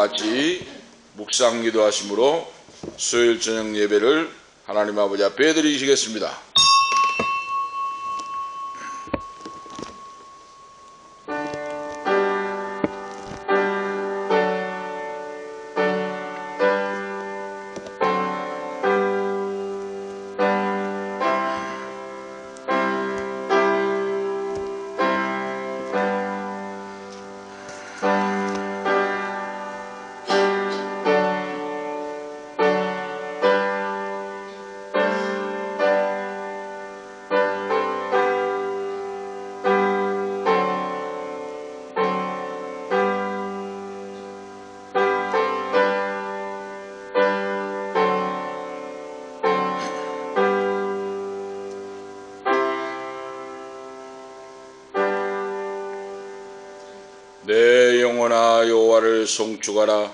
같이 묵상 기도하심으로 수요일 저녁 예배를 하나님 아버지 앞에 드리시겠습니다. 내 영혼아 여호와를 송축하라.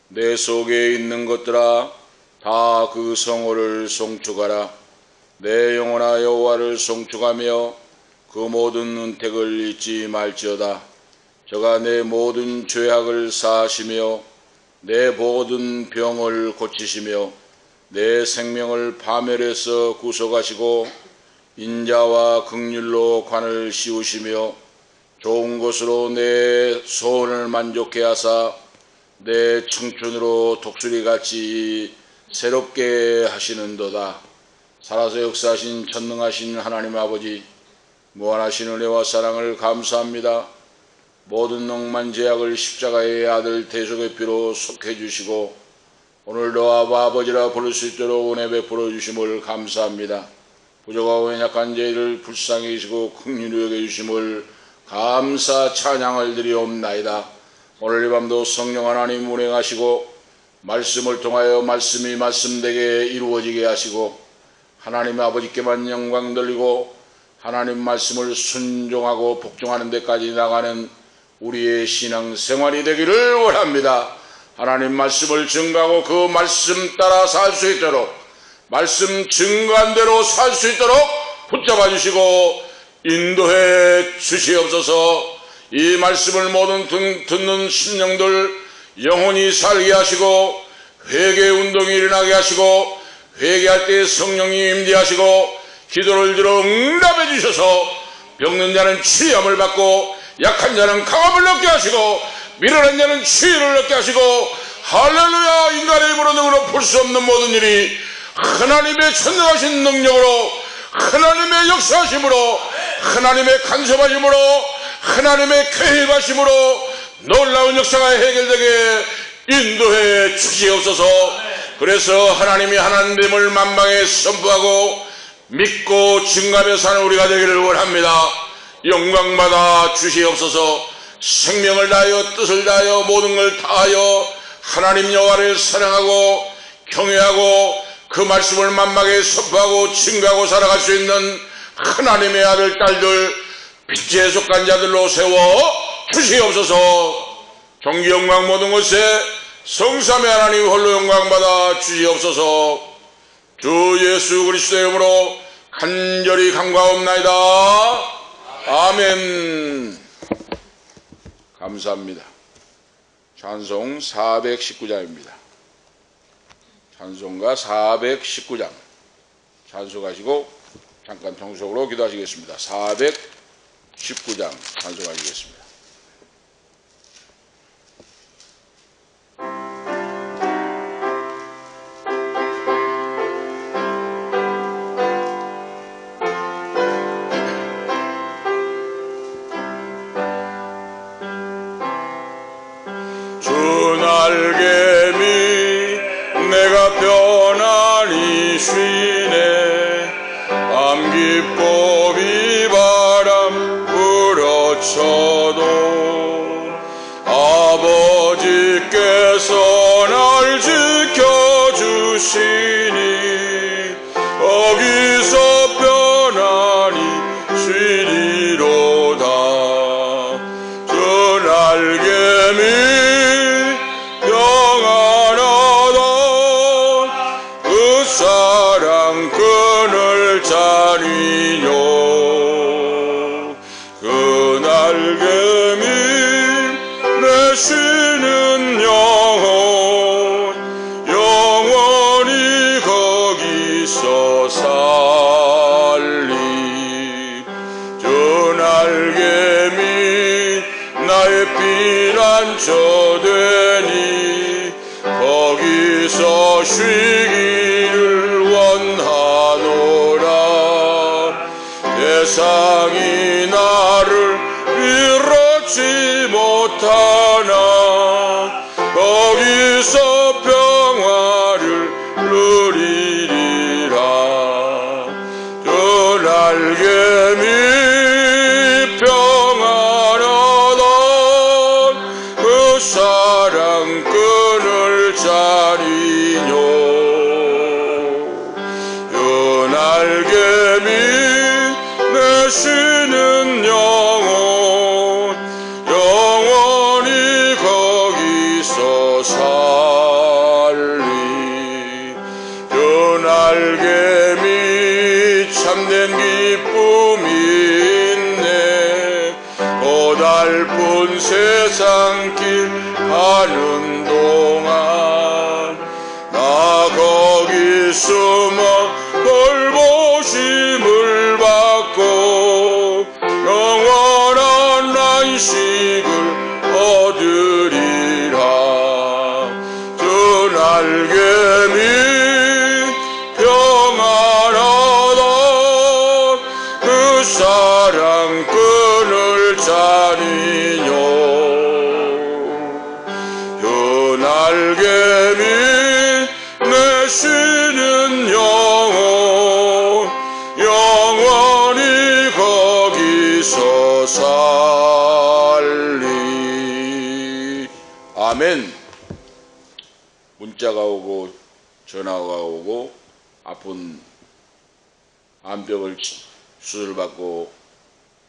내 속에 있는 것들아 다 그 성호를 송축하라. 내 영혼아 여호와를 송축하며 그 모든 은택을 잊지 말지어다. 저가 내 모든 죄악을 사하시며 내 모든 병을 고치시며 내 생명을 파멸해서 구속하시고 인자와 긍휼로 관을 씌우시며 좋은 것으로 내 소원을 만족해 하사 내 청춘으로 독수리같이 새롭게 하시는도다. 살아서 역사하신 전능하신 하나님 아버지, 무한하신 은혜와 사랑을 감사합니다. 모든 넉만 죄악을 십자가의 아들 대속의 피로 속해 주시고 오늘도 아바 아버지라 부를 수 있도록 은혜 베풀어 주심을 감사합니다. 부족하고 연약한 저희를 불쌍히 여기시고 긍휼히 여겨 주심을 감사 찬양을 드리옵나이다. 오늘 이 밤도 성령 하나님 운행하시고 말씀을 통하여 말씀이 말씀되게 이루어지게 하시고 하나님 아버지께만 영광 돌리고 하나님 말씀을 순종하고 복종하는 데까지 나가는 우리의 신앙 생활이 되기를 원합니다. 하나님 말씀을 증거하고 그 말씀 따라 살 수 있도록 말씀 증거한 대로 살 수 있도록 붙잡아 주시고 인도해 주시옵소서. 이 말씀을 모든 듣는 심령들 영혼이 살게 하시고 회개 운동이 일어나게 하시고 회개할 때 성령이 임재하시고 기도를 들어 응답해 주셔서 병든 자는 치유함을 받고 약한 자는 강함을 얻게 하시고 미련한 자는 치유를 얻게 하시고 할렐루야. 인간의 힘으로 능으로 풀 수 없는 모든 일이 하나님의 전능하신 능력으로 하나님의 역사하심으로 하나님의 간섭하심으로 하나님의 개입하심으로 놀라운 역사가 해결되게 인도해 주시옵소서. 그래서 하나님이 하나님을 만방에 선포하고 믿고 증거하며 사는 우리가 되기를 원합니다. 영광받아 주시옵소서. 생명을 다하여 뜻을 다하여 모든 걸 다하여 하나님 여호와를 사랑하고 경외하고 그 말씀을 만방에 선포하고 증거하고 살아갈 수 있는 하나님의 아들 딸들 빛의 속한 자들로 세워 주시옵소서. 존귀 영광 모든 것에 성삼의 하나님 홀로 영광받아 주시옵소서. 주 예수 그리스도의 이름으로 간절히 간구하옵나이다. 아멘. 감사합니다. 찬송 419장입니다. 찬송가 419장 찬송하시고 잠깐 통속으로 기도하시겠습니다. 419장 찬송하시겠습니다. 주 날개미 내가 편안히 쉬네. 밤 깊고 비바람 불어쳐도 아버지께서 날 지켜주시니 거기서 편안히 쉬리로다. 주 날개미 평안하다. 그 사랑 그늘 자리요. 그 날개미 내 쉬는 영 피난처 되니 거기서 쉬기를 원하노라. 세상이 나를 이렇지 못하나 거기서 평화를 누리리라. 저 날개미 평안하던 그 사랑끈을 짜리뇨. 저 날개미 내쉬는 영원히 거기서 살리. 저 날개미 참된 기쁨이 있네. 고달픈 세상길 가는 동안 나 거기 숨어 돌보심을 받고 영원한 안식을 얻으리라. 저 날개미 평안하던 그 사랑끈을 짜리뇨. 저 날개미 내쉬는 영원히 거기서 살리. 아멘. 문자가 오고 전화가 오고 아픈 암벽을 수술받고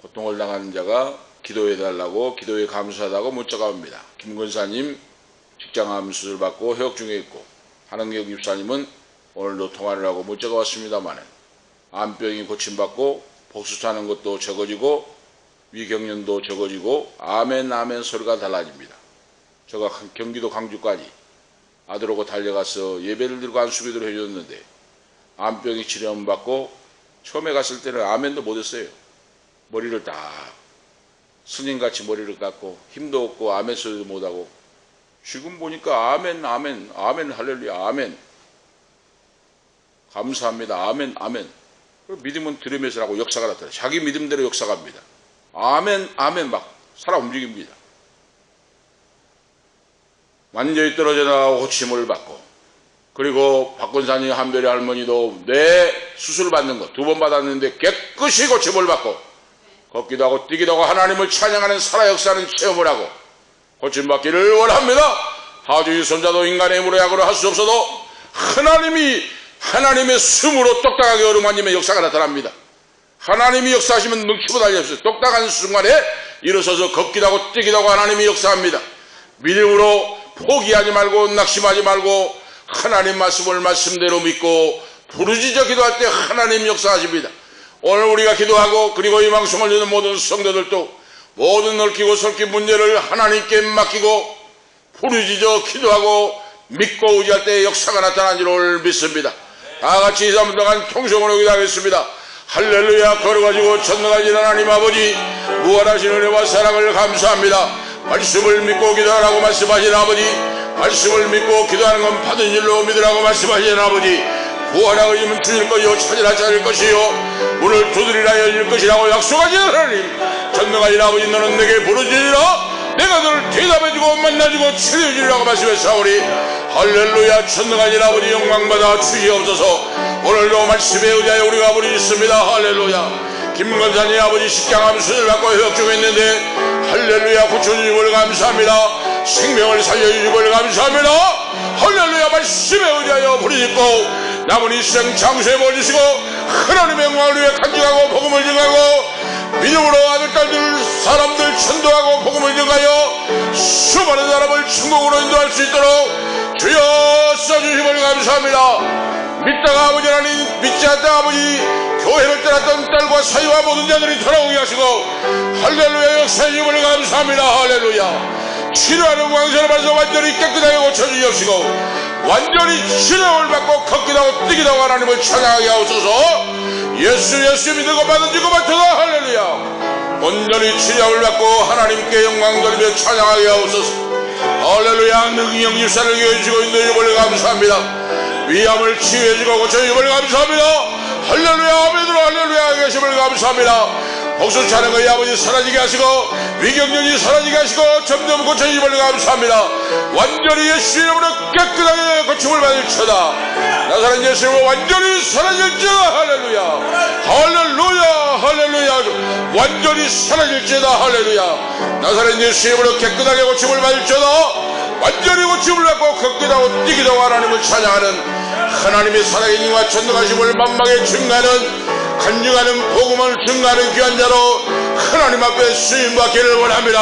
고통을 당하는 자가 기도해달라고, 기도에 감사하다고 문자가 옵니다. 김건사님 직장암 수술받고 회복 중에 있고, 한흥경 집사님은 오늘도 통화를 하고 문자가 왔습니다만 암병이 고침받고 복수하는 것도 적어지고 위경련도 적어지고 아멘 아멘 소리가 달라집니다. 제가 경기도 광주까지 아들하고 달려가서 예배를 드리고 안수기도를 해줬는데 암병이 치료받고 처음에 갔을 때는 아멘도 못했어요. 머리를 딱 스님같이 머리를 깎고 힘도 없고 아멘 소리도 못하고, 지금 보니까 아멘 아멘 아멘 할렐루야 아멘 감사합니다 아멘 아멘. 믿음은 들으면서 하고 역사가 나타나요. 자기 믿음대로 역사가 합니다. 아멘 아멘 막 살아 움직입니다. 완전히 떨어져 나가고 고침을 받고, 그리고 박건사님 한별이 할머니도 내 수술 받는 거 2번 받았는데 깨끗이 고침을 받고 걷기도 하고 뛰기도 하고 하나님을 찬양하는 살아 역사하는 체험을 하고 고침받기를 원합니다. 하주의 손자도 인간의 힘으로 약으로 할 수 없어도 하나님의 숨으로 똑딱하게 어루만지면 역사가 나타납니다. 하나님이 역사하시면 능치고 달려없어요. 똑딱한 순간에 일어서서 걷기도 하고 뛰기도 하고 하나님이 역사합니다. 믿음으로 포기하지 말고 낙심하지 말고 하나님 말씀을 말씀대로 믿고 부르짖어 기도할 때 하나님 역사하십니다. 오늘 우리가 기도하고 그리고 이 방송을 듣는 모든 성도들도 모든 얽히고 설킨 문제를 하나님께 맡기고 부르짖어 기도하고 믿고 의지할 때 역사가 나타난 줄 믿습니다. 다같이 2, 3분 동안 통성으로 기도하겠습니다. 할렐루야. 걸어가지고 전능하신 하나님 아버지, 무한하신 은혜와 사랑을 감사합니다. 말씀을 믿고 기도하라고 말씀하신 아버지, 말씀을 믿고 기도하는 건 받은 줄로 믿으라고 말씀하신 아버지, 구하라 의지면 주실 것이요 찾으라 찾을 것이요 문을 두드리라 열릴 것이라고 약속하신 하나님, 전능하신 아버지, 너는 내게 부르짖으라 내가 너를 대답해주고 만나주고 치료해주리라고 말씀했사오니 할렐루야. 전능하신 아버지 영광받아 주시옵소서. 오늘도 말씀에 의하여 우리가 부르짖습니다. 할렐루야. 김건사님 아버지 식장암 수술받고 회복 중에 있는데 할렐루야 고쳐주심을 감사합니다. 생명을 살려주심을 감사합니다. 할렐루야. 말씀에 의하여 부르짖고 남은 일생 장수해 보여주시고 하나님의 영광을 위해 간증하고 복음을 증하고 믿음으로 아들 딸들 사람들 전도하고 복음을 증하여 수많은 사람을 천국으로 인도할 수 있도록 주여 써주심을 감사합니다. 믿다가 아버지 하나님, 믿지 않다가 아버지 교회를 떠났던 딸과 사위와 모든 자들이 돌아오게 하시고 할렐루야 역사주심을 감사합니다. 할렐루야. 치료하는 광선을 받아서 완전히 깨끗하게 고쳐주시옵시고 완전히 치료를 받고 걷기도 하고 뛰기도 하고 하나님을 찬양하게 하옵소서. 예수 믿고 받은 지고 받도다. 할렐루야. 온전히 치료를 받고 하나님께 영광 돌리며 찬양하게 하옵소서. 할렐루야. 능력 일사를 이어주시고 있는 주님을 감사합니다. 위암을 치유해주고 고쳐주심을 감사합니다. 할렐루야. 아멘으로 할렐루야 계심을 감사합니다. 복수 차는 아버지 사라지게 하시고 위경련이 사라지게 하시고 점점 고쳐주심을 감사합니다. 완전히 예수 이름으로 깨끗하게 고침을 받을지어다. 나사렛 예수 이름으로 완전히 사라질지어다. 할렐루야. 할렐루야. 할렐루야. 완전히 사라질지어다. 할렐루야. 나사렛 예수 이름으로 깨끗하게 고침을 받을지어다. 완전히 고침을 받고 걷기도 뛰기도 하나님을 찬양하는 하나님의 살아계신 이와 전능하심을 만방에 증가하는 간증하는 복음을 증가하는 귀한 자로 하나님 앞에 쓰임받기를 원합니다.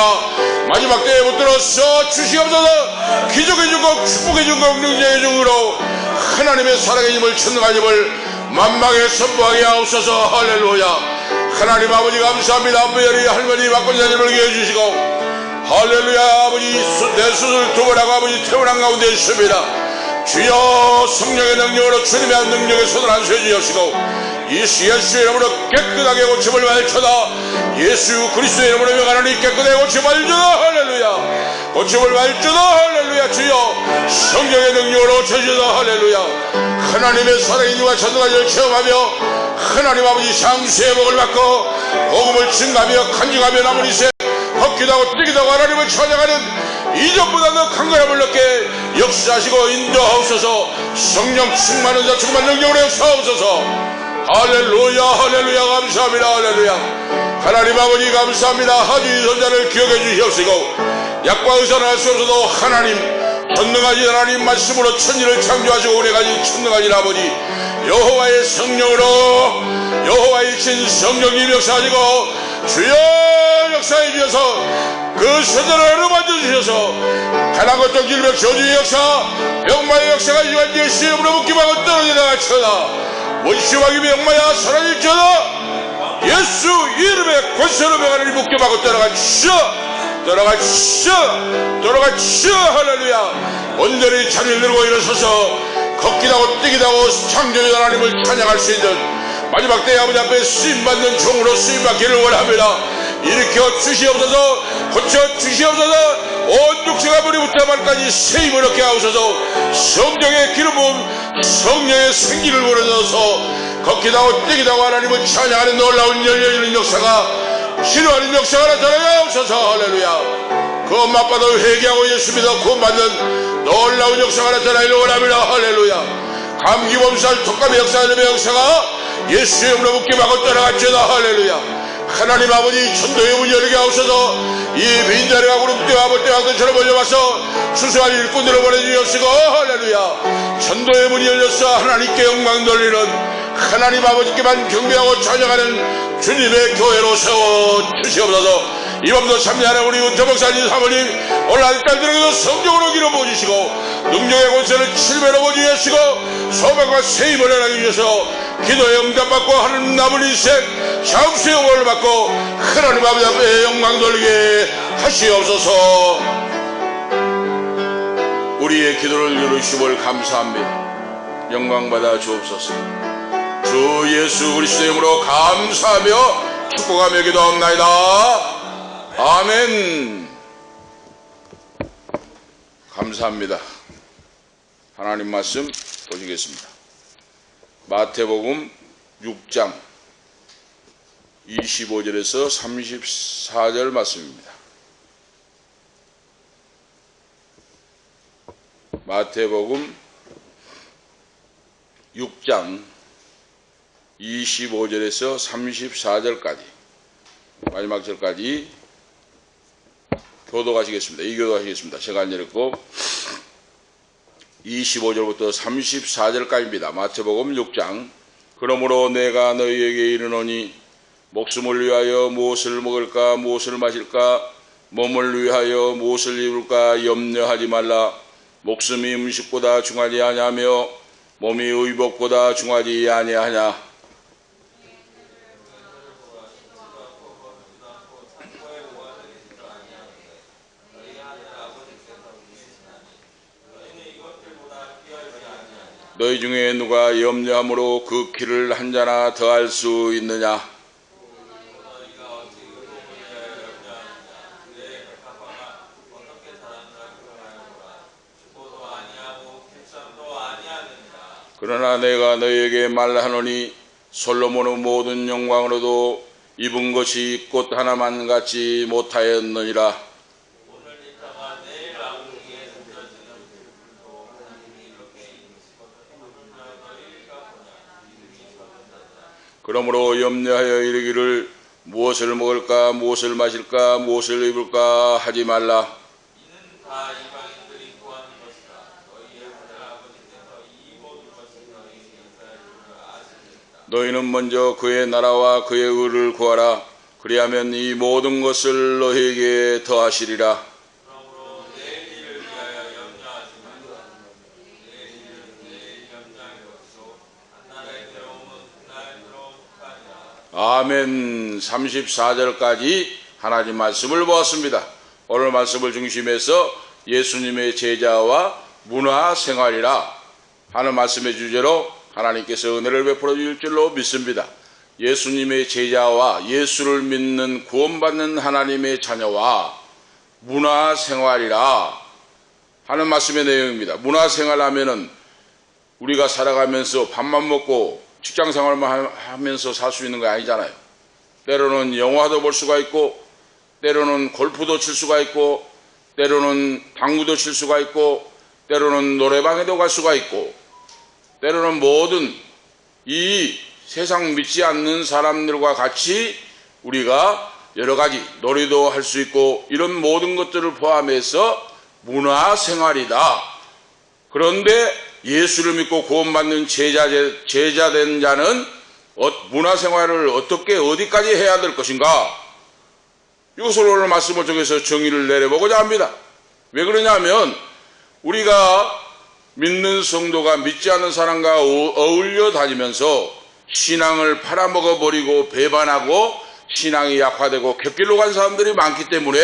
마지막 때에 붙들어서 주시옵소서. 기적해주고 축복해주고 능력해주므로 하나님의 살아계심을 전능하심을 만방에 선포하게 하옵소서. 할렐루야. 하나님 아버지 감사합니다. 아버지 할머니 박권사님을 기해주시고 할렐루야. 아버지 내 수술 두 번 하고 아버지 태어난 가운데 있습니다. 주여 성령의 능력으로 주님의 능력에 손을 안 쇠주시고 예수 이름으로 깨끗하게 고침을 받으셔다. 예수 그리스도의 이름으로 명하노니 깨끗하게 고침을 받으셔다. 할렐루야. 고침을 받으셔다. 할렐루야. 주여 성령의 능력으로 고쳐주셔다. 할렐루야. 하나님의 살아계신 이와 전능하심을 체험하며 하나님 아버지 상수의 복을 받고 복음을 증가하며 간증하며 남은 이세 걷기도 하고 뛰기도 하고 하나님을 찬양하는 이전보다 더 강건함을 얻게 역사하시고 인도하옵소서. 성령 충만한 자 충만 능력으로 역사하옵소서. 할렐루야. 할렐루야. 감사합니다. 할렐루야. 하나님 아버지 감사합니다. 하주의 손자를 기억해 주시옵시고 약과 의사는 할 수 없어도 하나님 전능하신 하나님 말씀으로 천지를 창조하시고 오래가신 천능하신 아버지 여호와의 성령으로 여호와의 신 성령님 역사하시고 주여 역사해 주셔서 그 손자를 어루만져 주셔서 가난 것도 질병 저주의 역사 병마의 역사가 이완 예수 이름으로 묶임하고 떨어져 나가쳐다. 원수마귀 병마야 사라질지어다. 예수 이름의 권세로 병하느니 묶임하고 떠나가시오. 할렐루야. 온전히 자리를 들고 일어서서 걷기도 하고 뛰기도 하고 창조주 하나님을 찬양할 수 있는 마지막 때에 아버지 앞에 쓰임받는 종으로 쓰임받기를 원합니다. 일으켜 주시옵소서. 고쳐 주시옵소서. 온 육체가 머리부터 발까지 세임을 얻게 하옵소서. 성령의 기름 부음 성령의 생기를 불어넣어서 걷기도 하고 뛰기도 하고 하나님을 찬양하는 놀라운 열려지는 역사가 치료하는 역사가 나타나게 하옵소서. 할렐루야. 그 엄마아빠도 회개하고 예수 믿어 구원받는 놀라운 역사가 나타나기를 원합니다. 할렐루야. 감기 몸살 독감의 역사하는 역사가 예수의 이름으로 묶임하고 떠나갔지어다. 할렐루야. 하나님 아버지 천도의 문 열게 하옵소서. 이 빈자리가 구름대와 볼대와 것처럼 몰려와서 추수할 일꾼들을 보내주옵시고 할렐루야. 천도의 문이 열려서 하나님께 영광 돌리는 하나님 아버지께만 경배하고 찬양하는 주님의 교회로 세워주시옵소서. 이 밤도 참여하는 우리 은퇴 목사님 사모님 오늘 아들 딸들에게도 성령으로 기름 부으시고 능력의 권세를 7배로 부어주시고 소망과 세임을 허락해 주셔서 기도에 응답받고 하는 남은 인생 장수의 영광을 받고 하나님 아버지 앞에 영광 돌리게 하시옵소서. 우리의 기도를 들으심을 감사합니다. 영광 받아 주옵소서. 주 예수 그리스도의 이름으로 감사하며 축복하며 기도합나이다. 아멘. 감사합니다. 하나님 말씀 보시겠습니다. 마태복음 6장 25절에서 34절 말씀입니다. 마태복음 6장 25절에서 34절까지 마지막 절까지 교도하시겠습니다. 이 교도하시겠습니다. 제가 안 읽고 25절부터 34절까지입니다. 마태복음 6장. 그러므로 내가 너희에게 이르노니 목숨을 위하여 무엇을 먹을까 무엇을 마실까 몸을 위하여 무엇을 입을까 염려하지 말라. 목숨이 음식보다 중하지 아니하며 몸이 의복보다 중하지 아니하냐. 너희 중에 누가 염려함으로 그 키를 한 자나 더할 수 있느냐. 그러나 내가 너희에게 말하노니 솔로몬의 모든 영광으로도 입은 것이 꽃 하나만 갖지 못하였느니라. 그러므로 염려하여 이르기를 무엇을 먹을까 무엇을 마실까 무엇을 입을까 하지 말라. 이는 다 이방인들이 구하는 것이라. 너희의 하늘 아버지께서 이 모든 것을 너희에게 인사할 줄을 아시리이다. 너희는 먼저 그의 나라와 그의 의를 구하라. 그리하면 이 모든 것을 너희에게 더하시리라. 그러므로 내일을 위하여 염려하지 말라. 내일은 내일 염려할 것이요 한날의 괴로움은 그날 괴로움 뿐이라. 아멘. 34절까지 하나님 말씀을 보았습니다. 오늘 말씀을 중심해서 예수님의 제자와 문화생활이라 하는 말씀의 주제로 하나님께서 은혜를 베풀어 주실 줄로 믿습니다. 예수님의 제자와 예수를 믿는 구원받는 하나님의 자녀와 문화생활이라 하는 말씀의 내용입니다. 문화생활 하면은 우리가 살아가면서 밥만 먹고 직장생활만 하면서 살 수 있는 거 아니잖아요. 때로는 영화도 볼 수가 있고 때로는 골프도 칠 수가 있고 때로는 당구도 칠 수가 있고 때로는 노래방에도 갈 수가 있고 때로는 모든 이 세상 믿지 않는 사람들과 같이 우리가 여러 가지 놀이도 할 수 있고 이런 모든 것들을 포함해서 문화생활이다. 그런데 예수를 믿고 구원받는 제자된 자는 문화생활을 어떻게 어디까지 해야 될 것인가? 이것을 오늘 말씀을 통해서 정의를 내려보고자 합니다. 왜 그러냐면 우리가 믿는 성도가 믿지 않는 사람과 어울려 다니면서 신앙을 팔아먹어버리고 배반하고 신앙이 약화되고 곁길로 간 사람들이 많기 때문에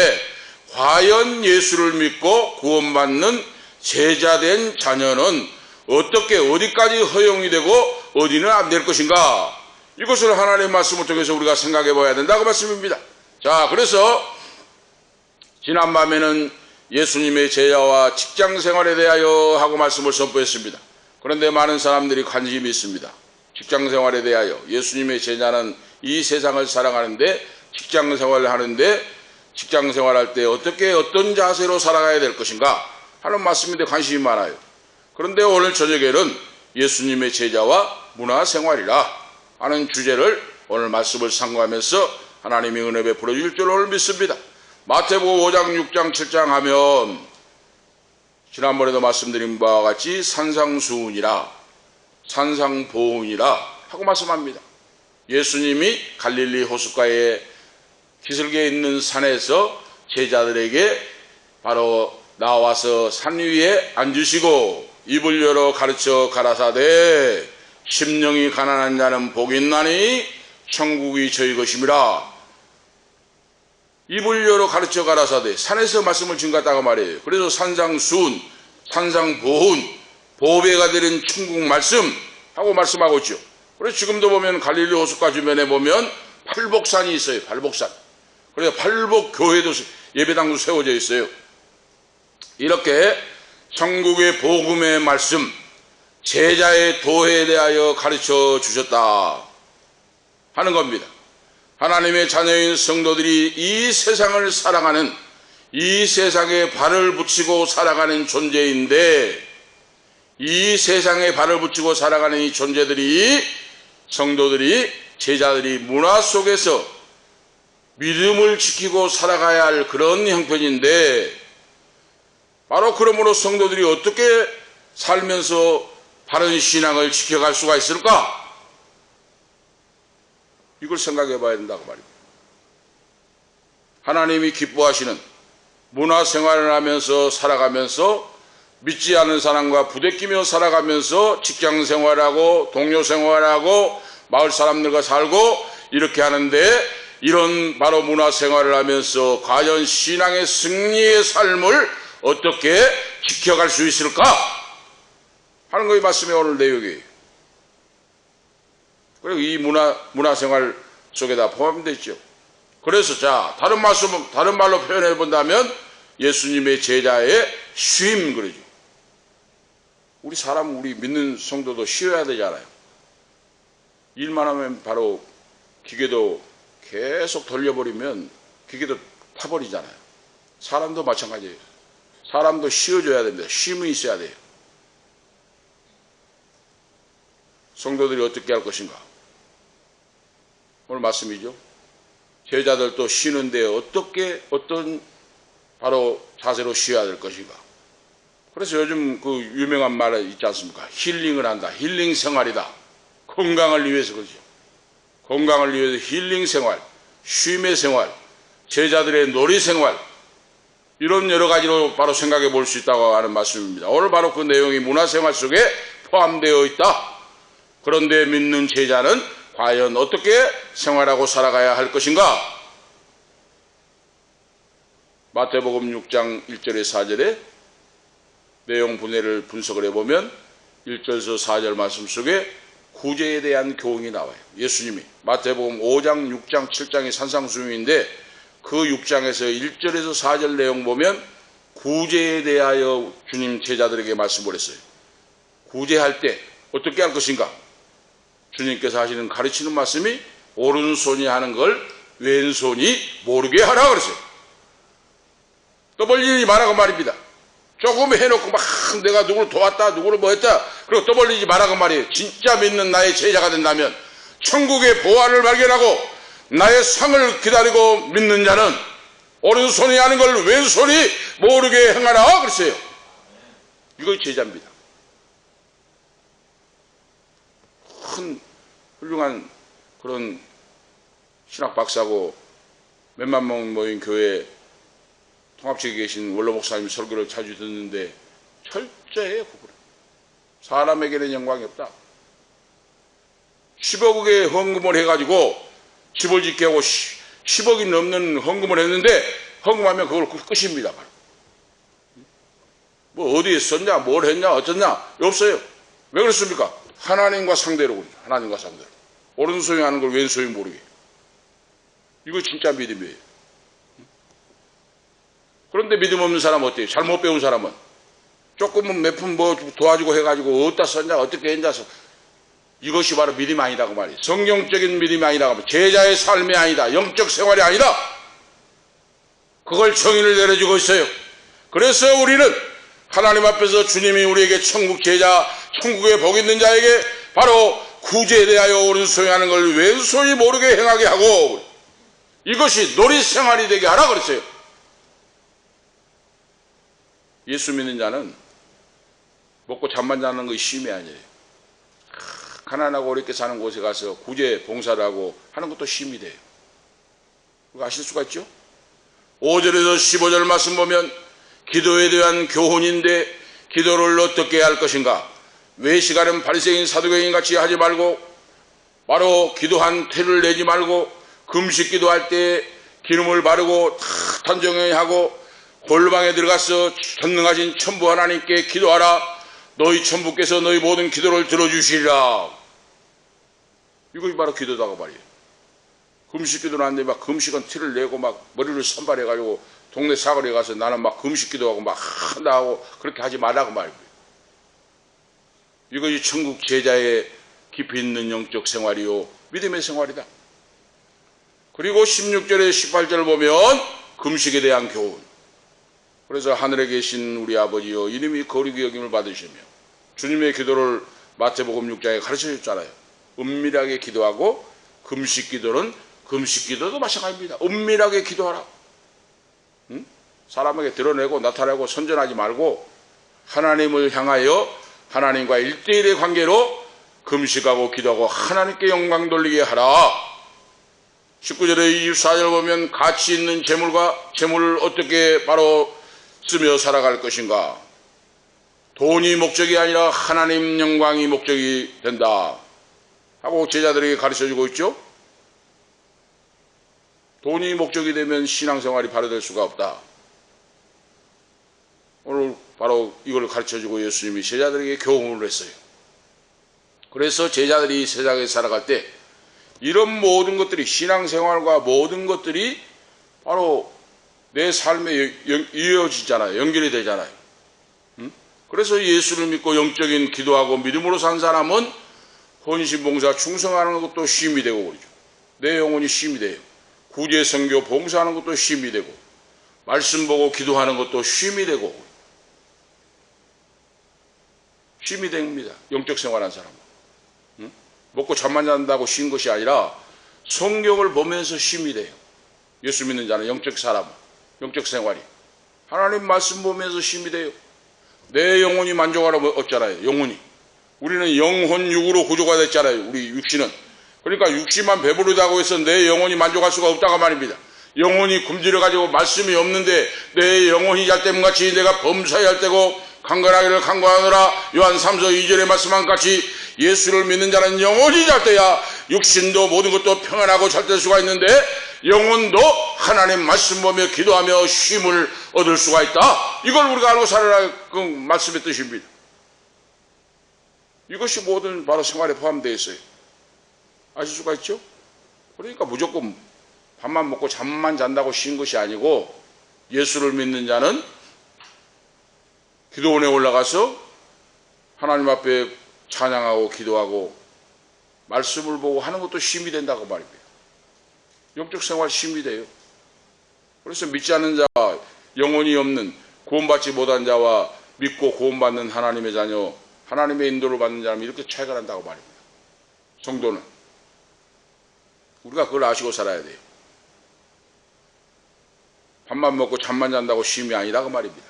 과연 예수를 믿고 구원받는 제자된 자녀는 어떻게 어디까지 허용이 되고 어디는 안 될 것인가? 이것을 하나님의 말씀을 통해서 우리가 생각해 봐야 된다고 말씀입니다. 자, 그래서 지난밤에는 예수님의 제자와 직장 생활에 대하여 하고 말씀을 선포했습니다. 그런데 많은 사람들이 관심이 있습니다. 직장 생활에 대하여 예수님의 제자는 이 세상을 살아가는데 직장 생활을 하는데 직장 생활할 때 어떻게 어떤 자세로 살아가야 될 것인가 하는 말씀인데 관심이 많아요. 그런데 오늘 저녁에는 예수님의 제자와 문화생활이라 하는 주제를 오늘 말씀을 상고하면서 하나님이 은혜 베풀어 주실 줄 오늘 믿습니다. 마태복음 5장 6장 7장 하면 지난번에도 말씀드린 바와 같이 산상수훈이라 산상보훈이라 하고 말씀합니다. 예수님이 갈릴리 호숫가에 기슭에 있는 산에서 제자들에게 바로 나와서 산 위에 앉으시고 입을 열어 가르쳐 가라사대 심령이 가난한 자는 복이 있나니 천국이 저희 것임이라. 입을 열어 가르쳐 가라사대 산에서 말씀을 증거했다고 말이에요. 그래서 산상수훈, 산상보훈, 보배가 되는 천국 말씀 하고 말씀하고 있죠. 그래서 지금도 보면 갈릴리 호숫가 주변에 보면 팔복산이 있어요. 팔복산. 그래서 팔복교회도 예배당도 세워져 있어요. 이렇게 천국의 복음의 말씀, 제자의 도에 대하여 가르쳐 주셨다 하는 겁니다. 하나님의 자녀인 성도들이 이 세상을 살아가는, 이 세상에 발을 붙이고 살아가는 존재인데, 이 세상에 발을 붙이고 살아가는 이 존재들이, 성도들이, 제자들이 문화 속에서 믿음을 지키고 살아가야 할 그런 형편인데, 바로 그러므로 성도들이 어떻게 살면서 바른 신앙을 지켜갈 수가 있을까? 이걸 생각해 봐야 된다고 말입니다. 하나님이 기뻐하시는 문화생활을 하면서 살아가면서 믿지 않는 사람과 부대끼며 살아가면서 직장생활하고 동료생활하고 마을 사람들과 살고 이렇게 하는데, 이런 바로 문화생활을 하면서 과연 신앙의 승리의 삶을 어떻게 지켜갈 수 있을까 하는 것이 말씀의 오늘 내용이에요. 그리고 이 문화생활 속에다 포함되어 있죠. 그래서 자, 다른 말로 표현해 본다면 예수님의 제자의 쉼, 그러죠. 우리 믿는 성도도 쉬어야 되잖아요. 일만 하면 바로 기계도 계속 돌려버리면 기계도 타버리잖아요. 사람도 마찬가지예요. 사람도 쉬어줘야 됩니다. 쉼이 있어야 돼요. 성도들이 어떻게 할 것인가? 오늘 말씀이죠. 제자들도 쉬는데 어떤 바로 자세로 쉬어야 될 것인가? 그래서 요즘 그 유명한 말 있지 않습니까? 힐링을 한다. 힐링 생활이다. 건강을 위해서 그러죠. 건강을 위해서 힐링 생활, 쉼의 생활, 제자들의 놀이 생활, 이런 여러 가지로 바로 생각해 볼 수 있다고 하는 말씀입니다. 오늘 바로 그 내용이 문화생활 속에 포함되어 있다. 그런데 믿는 제자는 과연 어떻게 생활하고 살아가야 할 것인가? 마태복음 6장 1절에 4절에 내용 분해를 분석을 해보면 1절에서 4절 말씀 속에 구제에 대한 교훈이 나와요. 예수님이 마태복음 5장, 6장, 7장이 산상수훈인데 그 6장에서 1절에서 4절 내용 보면 구제에 대하여 주님 제자들에게 말씀을 했어요. 구제할 때 어떻게 할 것인가? 주님께서 하시는 가르치는 말씀이 오른손이 하는 걸 왼손이 모르게 하라 그랬어요. 떠벌리지 말라고 말입니다. 조금 해놓고 막 내가 누구를 도왔다, 누구를 뭐 했다, 그리고 떠벌리지 말라고 말이에요. 진짜 믿는 나의 제자가 된다면 천국의 보화를 발견하고 나의 상을 기다리고 믿는 자는 오른손이 하는 걸 왼손이 모르게 행하라 그랬어요. 이거 제자입니다. 큰 훌륭한 그런 신학 박사고 몇만 명 모인 교회 통합측에 계신 원로 목사님 설교를 자주 듣는데 철저해요. 사람에게는 영광이 없다. 10억의 헌금을 해가지고 집을 짓게 하고 10억이 넘는 헌금을 했는데 헌금하면 그걸 끝입니다. 뭐 어디에 썼냐, 뭘 했냐, 어쩌냐 없어요. 왜 그렇습니까? 하나님과 상대로 그러죠. 하나님과 상대로. 오른손이 하는 걸 왼손이 모르게. 이거 진짜 믿음이에요. 그런데 믿음 없는 사람은 어때요? 잘못 배운 사람은 조금은 몇 푼 뭐 도와주고 해가지고 어디다 썼냐, 어떻게 했냐. 이것이 바로 믿음이 아니라고 말이에요. 성경적인 믿음이 아니라고 말이에요. 제자의 삶이 아니다. 영적 생활이 아니다. 그걸 정의를 내려주고 있어요. 그래서 우리는 하나님 앞에서 주님이 우리에게 천국 제자, 천국에 복 있는 자에게 바로 구제에 대하여 오른손이 하는 걸 왼손이 모르게 행하게 하고 이것이 놀이생활이 되게 하라 그랬어요. 예수 믿는 자는 먹고 잠만 자는 것이 쉼이 아니에요. 가난하고 어렵게 사는 곳에 가서 구제 봉사를 하고 하는 것도 쉼이 돼요. 그거 아실 수가 있죠? 5절에서 15절 말씀 보면 기도에 대한 교훈인데 기도를 어떻게 할 것인가? 외식하는 바리새인 사두개인 같이 하지 말고 바로 기도한 태를 내지 말고 금식 기도할 때 기름을 바르고 단정히 하고 골방에 들어가서 전능하신 천부 하나님께 기도하라. 너희 천부께서 너희 모든 기도를 들어주시리라. 이것이 바로 기도다고 말이에요. 금식 기도는 안 돼. 막 금식은 티를 내고 막 머리를 선발해가지고 동네 사거리에 가서 나는 막 금식 기도하고 막 한다 하고 그렇게 하지 말라고 말이에요. 이것이 천국 제자의 깊이 있는 영적 생활이요 믿음의 생활이다. 그리고 16절에 18절을 보면 금식에 대한 교훈. 그래서 하늘에 계신 우리 아버지여 이름이 거룩히 여김을 받으시며 주님의 기도를 마태복음 6장에 가르쳐줬잖아요. 은밀하게 기도하고 금식 기도는 금식 기도도 마찬가지입니다. 은밀하게 기도하라. 응? 사람에게 드러내고 나타내고 선전하지 말고 하나님을 향하여 하나님과 1대1의 관계로 금식하고 기도하고 하나님께 영광 돌리게 하라. 19절에 24절 보면 가치 있는 재물을 어떻게 바로 쓰며 살아갈 것인가. 돈이 목적이 아니라 하나님 영광이 목적이 된다 하고 제자들에게 가르쳐주고 있죠. 돈이 목적이 되면 신앙생활이 바로 될 수가 없다. 오늘 바로 이걸 가르쳐주고 예수님이 제자들에게 교훈을 했어요. 그래서 제자들이 세상에 살아갈 때 이런 모든 것들이 신앙생활과 모든 것들이 바로 내 삶에 이어지잖아요. 연결이 되잖아요. 그래서 예수를 믿고 영적인 기도하고 믿음으로 산 사람은 헌신봉사 충성하는 것도 쉼이 되고 그러죠. 내 영혼이 쉼이 돼요. 구제 선교 봉사하는 것도 쉼이 되고 말씀 보고 기도하는 것도 쉼이 되고 쉼이 됩니다. 영적 생활한 사람은. 먹고 잠만 잔다고 쉰 것이 아니라 성경을 보면서 쉼이 돼요. 예수 믿는 자는 영적 사람, 영적 생활이 하나님 말씀 보면서 쉼이 돼요. 내 영혼이 만족하라고 없잖아요. 영혼이. 우리는 영혼 육으로 구조가 됐잖아요. 우리 육신은. 그러니까 육신만 배부르다고 해서 내 영혼이 만족할 수가 없다고 말입니다. 영혼이 굶주려가지고 말씀이 없는데 내 영혼이 잣대문같이 내가 범사에 할 때고 강건하기를 강건하노라. 요한 3서 2절에 말씀한 같이 예수를 믿는 자는 영혼이 잘 때야 육신도 모든 것도 평안하고 잘 될 수가 있는데 영혼도 하나님 말씀 보며 기도하며 쉼을 얻을 수가 있다. 이걸 우리가 알고 살아라. 그 말씀의 뜻입니다. 이것이 모든 바로 생활에 포함되어 있어요. 아실 수가 있죠? 그러니까 무조건 밥만 먹고 잠만 잔다고 쉰 것이 아니고 예수를 믿는 자는 기도원에 올라가서 하나님 앞에 찬양하고 기도하고 말씀을 보고 하는 것도 쉼이 된다고 말입니다. 영적 생활 쉼이 돼요. 그래서 믿지 않는 자와 영혼이 없는 구원받지 못한 자와 믿고 구원받는 하나님의 자녀, 하나님의 인도를 받는 자는 이렇게 차이가 난다고 말입니다. 성도는 우리가 그걸 아시고 살아야 돼요. 밥만 먹고 잠만 잔다고 쉼이 아니라 그 말입니다.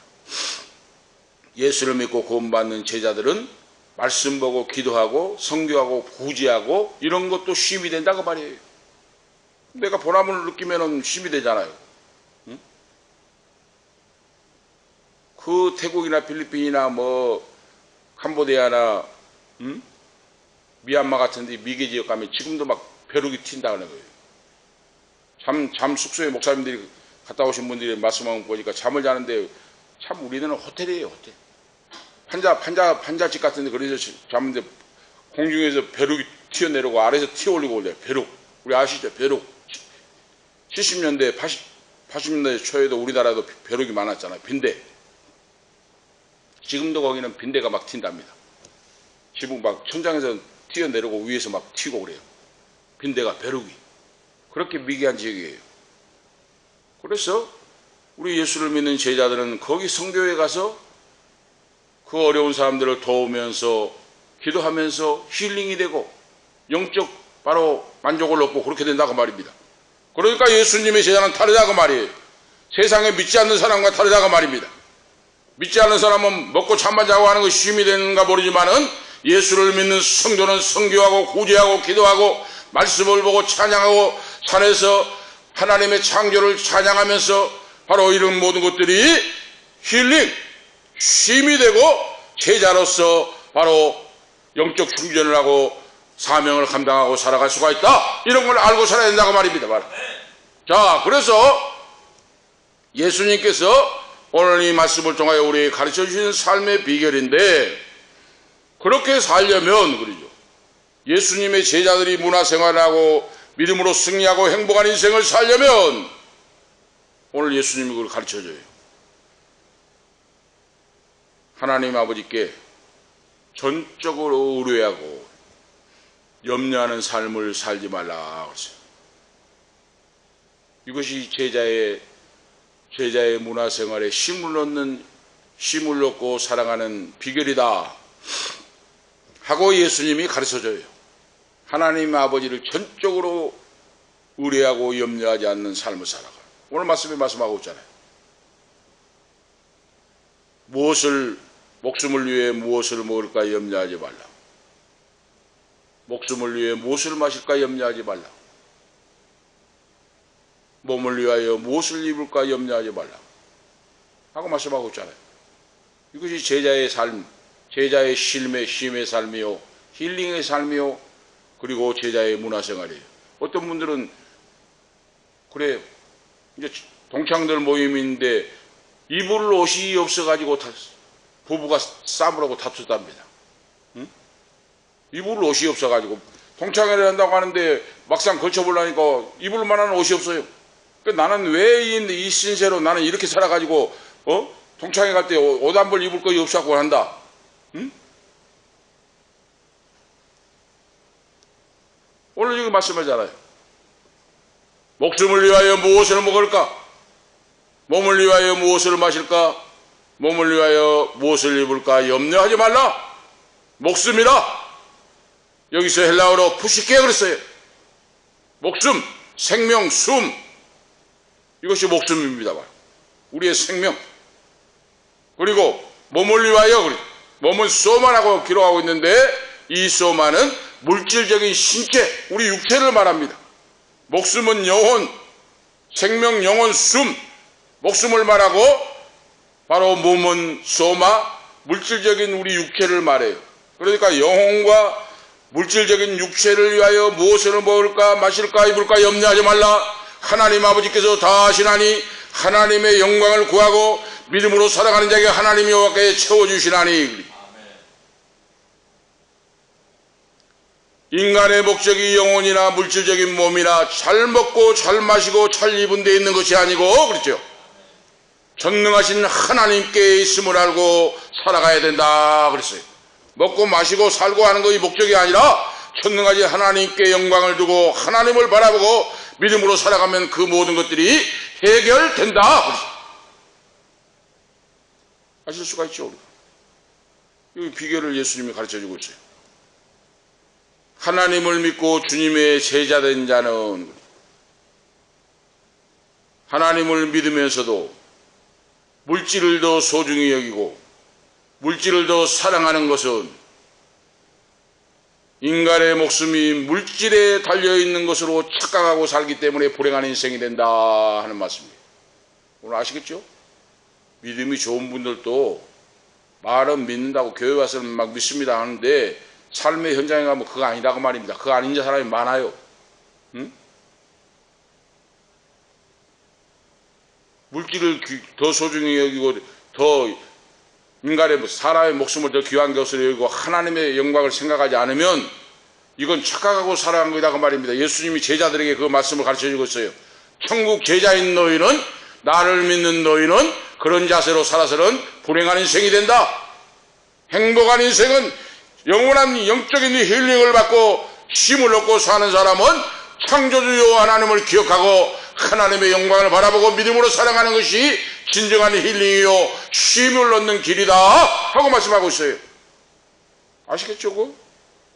예수를 믿고 구원받는 제자들은 말씀 보고 기도하고 성교하고 구제하고 이런 것도 쉼이 된다고 말이에요. 내가 보람을 느끼면 쉼이 되잖아요. 응? 그 태국이나 필리핀이나 뭐 캄보디아나 미얀마 같은 데 미개 지역 가면 지금도 막 벼룩이 튄다는 거예요. 잠 숙소에 목사님들이 갔다 오신 분들이 말씀하고 보니까 잠을 자는데 참 우리는 호텔이에요, 호텔. 판자집 같은 데 그래서 자는데 공중에서 벼룩이 튀어내려고 아래에서 튀어올리고 올려요. 벼룩. 우리 아시죠? 벼룩. 70년대, 80년대 초에도 우리나라도 벼룩이 많았잖아요. 빈대. 지금도 거기는 빈대가 막 튄답니다. 지붕 막 천장에서 튀어내려고 위에서 막 튀고 그래요. 빈대가, 벼룩이. 그렇게 미개한 지역이에요. 그래서 우리 예수를 믿는 제자들은 거기 성교에 가서 그 어려운 사람들을 도우면서 기도하면서 힐링이 되고 영적 바로 만족을 얻고 그렇게 된다고 말입니다. 그러니까 예수님의 제자는 다르다고 말이에요. 세상에 믿지 않는 사람과 다르다고 말입니다. 믿지 않는 사람은 먹고 잠만 자고 하는 것이 쉼이 되는가 모르지만은 예수를 믿는 성도는 성교하고 구제하고 기도하고 말씀을 보고 찬양하고 산에서 하나님의 창조를 찬양하면서 바로 이런 모든 것들이 힐링, 쉼이 되고 제자로서 바로 영적 충전을 하고 사명을 감당하고 살아갈 수가 있다. 이런 걸 알고 살아야 된다고 말입니다. 자, 그래서 예수님께서 오늘 이 말씀을 통하여 우리에게 가르쳐 주시는 삶의 비결인데 그렇게 살려면 그러죠. 예수님의 제자들이 문화생활을 하고 믿음으로 승리하고 행복한 인생을 살려면 오늘 예수님이 그걸 가르쳐줘요. 하나님 아버지께 전적으로 의뢰하고 염려하는 삶을 살지 말라 그랬어요. 이것이 제자의 문화생활에 쉼을 얻고 살아가는 비결이다 하고 예수님이 가르쳐줘요. 하나님 아버지를 전적으로 의뢰하고 염려하지 않는 삶을 살아가. 오늘 말씀에 말씀하고 있잖아요. 목숨을 위해 무엇을 먹을까 염려하지 말라. 목숨을 위해 무엇을 마실까 염려하지 말라. 몸을 위하여 무엇을 입을까 염려하지 말라 하고 말씀하고 있잖아요. 이것이 제자의 삶, 제자의 쉼의 삶이요 힐링의 삶이요 그리고 제자의 문화생활이에요. 어떤 분들은 그래요. 이제 동창들 모임인데 입을 옷이 없어가지고 부부가 싸우라고 다투답니다. 응? 입을 옷이 없어가지고 동창회를 한다고 하는데 막상 걸쳐보려니까 입을 만한 옷이 없어요. 그러니까 나는 왜 이 신세로 나는 이렇게 살아가지고 동창회 갈 때 옷 한 벌 입을 거 없었고 한다. 응? 오늘 여기 말씀하잖아요. 목숨을 위하여 무엇을 먹을까? 몸을 위하여 무엇을 마실까? 몸을 위하여 무엇을 입을까? 염려하지 말라. 목숨이라. 여기서 헬라어로 푸시케 그랬어요. 목숨, 생명, 숨. 이것이 목숨입니다. 우리의 생명. 그리고 몸을 위하여, 몸은 소마라고 기록하고 있는데 이 소마는 물질적인 신체, 우리 육체를 말합니다. 목숨은 영혼, 생명, 영혼, 숨. 목숨을 말하고 바로 몸은 소마, 물질적인 우리 육체를 말해요. 그러니까 영혼과 물질적인 육체를 위하여 무엇을 먹을까 마실까 입을까 염려하지 말라. 하나님 아버지께서 다 하시나니 하나님의 영광을 구하고 믿음으로 살아가는 자에게 하나님이 여호와께 채워주시나니. 인간의 목적이 영혼이나 물질적인 몸이나 잘 먹고 잘 마시고 잘 입은 데 있는 것이 아니고 그렇죠. 전능하신 하나님께 있음을 알고 살아가야 된다 그랬어요. 먹고 마시고 살고 하는 것이 목적이 아니라 전능하신 하나님께 영광을 두고 하나님을 바라보고 믿음으로 살아가면 그 모든 것들이 해결된다. 아실 수가 있죠. 이 비결을 예수님이 가르쳐주고 있어요. 하나님을 믿고 주님의 제자된 자는 하나님을 믿으면서도 물질을 더 소중히 여기고 물질을 더 사랑하는 것은 인간의 목숨이 물질에 달려있는 것으로 착각하고 살기 때문에 불행한 인생이 된다 하는 말씀입니다. 오늘 아시겠죠? 믿음이 좋은 분들도 말은 믿는다고 교회 와서는 막 믿습니다 하는데 삶의 현장에 가면 그거 아니라고 말입니다. 그거 아닌 사람이 많아요. 응? 물질을 더 소중히 여기고 더 인간의 사람의 목숨을 더 귀한 것으로 여기고 하나님의 영광을 생각하지 않으면 이건 착각하고 살아간 거다 그 말입니다. 예수님이 제자들에게 그 말씀을 가르쳐주고 있어요. 천국 제자인 너희는 나를 믿는 너희는 그런 자세로 살아서는 불행한 인생이 된다. 행복한 인생은 영원한 영적인 힐링을 받고 쉼을 얻고 사는 사람은 창조주 하나님을 기억하고 하나님의 영광을 바라보고 믿음으로 살아가는 것이 진정한 힐링이요 쉼을 얻는 길이다 하고 말씀하고 있어요. 아시겠죠? 그거?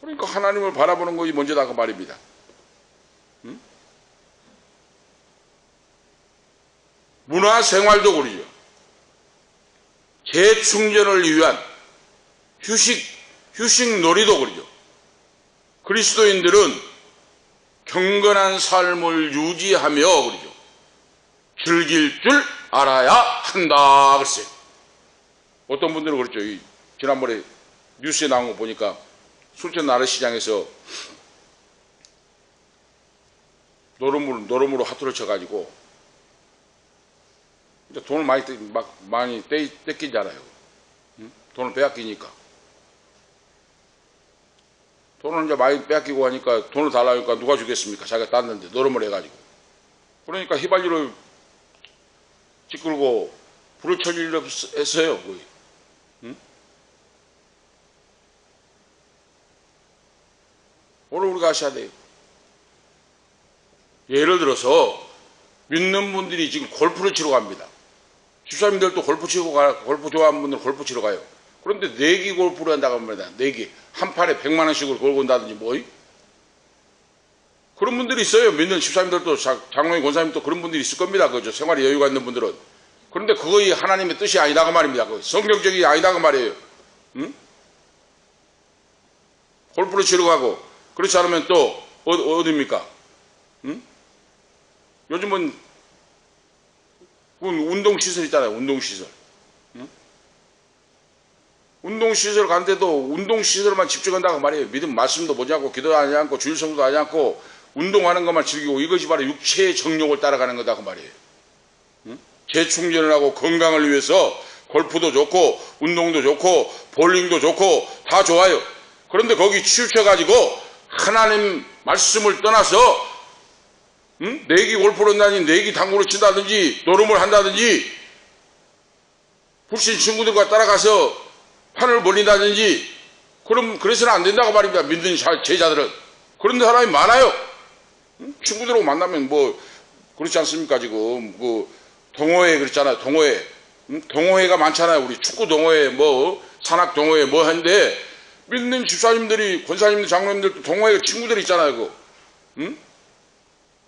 그러니까 하나님을 바라보는 것이 먼저다 그 말입니다. 응? 문화생활도 그러죠. 재충전을 위한 휴식놀이도 그러죠. 그리스도인들은 경건한 삶을 유지하며 그러죠. 즐길 줄 알아야 한다 그랬어요. 어떤 분들은 그렇죠. 지난번에 뉴스에 나온 거 보니까 순천 나르시장에서 노름으로 하투를 쳐가지고 돈을 많이 떼끼잖아요. 응? 돈을 빼앗기니까. 돈을 이제 많이 빼앗기고 하니까 돈을 달라니까 누가 주겠습니까? 자기가 땄는데 노름을 해가지고. 그러니까 휘발유를 찌끌고 불을 쳐주려고 했어요. 거의. 응? 오늘 우리가 아셔야 돼요. 예를 들어서 믿는 분들이 지금 골프를 치러 갑니다. 집사님들도 골프 좋아하는 분들은 골프 치러 가요. 그런데 내기 골프를 한다고 합니다. 내기. 한 판에 100만 원씩을 걸고 온다든지 뭐. 그런 분들이 있어요. 믿는 집사님들도 장로님 권사님도 그런 분들이 있을 겁니다. 그죠? 생활에 여유가 있는 분들은. 그런데 그거이 하나님의 뜻이 아니다고 말입니다. 성경적이 아니다고 말이에요. 응? 골프를 치러 가고 그렇지 않으면 또 어디입니까? 응? 요즘은 운동시설 있잖아요. 운동시설. 응? 운동시설 가는데도 운동시설만 집중한다고 말이에요. 믿음 말씀도 보지 않고 기도하지 않고 주일성도 하지 않고 운동하는 것만 즐기고 이것이 바로 육체의 정욕을 따라가는 거다고 말이에요. 응? 재충전을 하고 건강을 위해서 골프도 좋고 운동도 좋고 볼링도 좋고 다 좋아요. 그런데 거기 치우쳐가지고 하나님 말씀을 떠나서 내기 골프를 한다든지 내기 당구를 친다든지 노름을 한다든지 불신 친구들과 따라가서 판을 벌린다든지 그래서는 안 된다고 말입니다. 믿는 제자들은. 그런 사람이 많아요. 친구들하고 만나면 뭐 그렇지 않습니까? 지금 그 동호회 그랬잖아요. 동호회. 동호회가 많잖아요. 우리 축구 동호회 뭐 산악 동호회 뭐 하는데 믿는 집사님들이 권사님들 장로님들도 동호회 친구들이 있잖아요.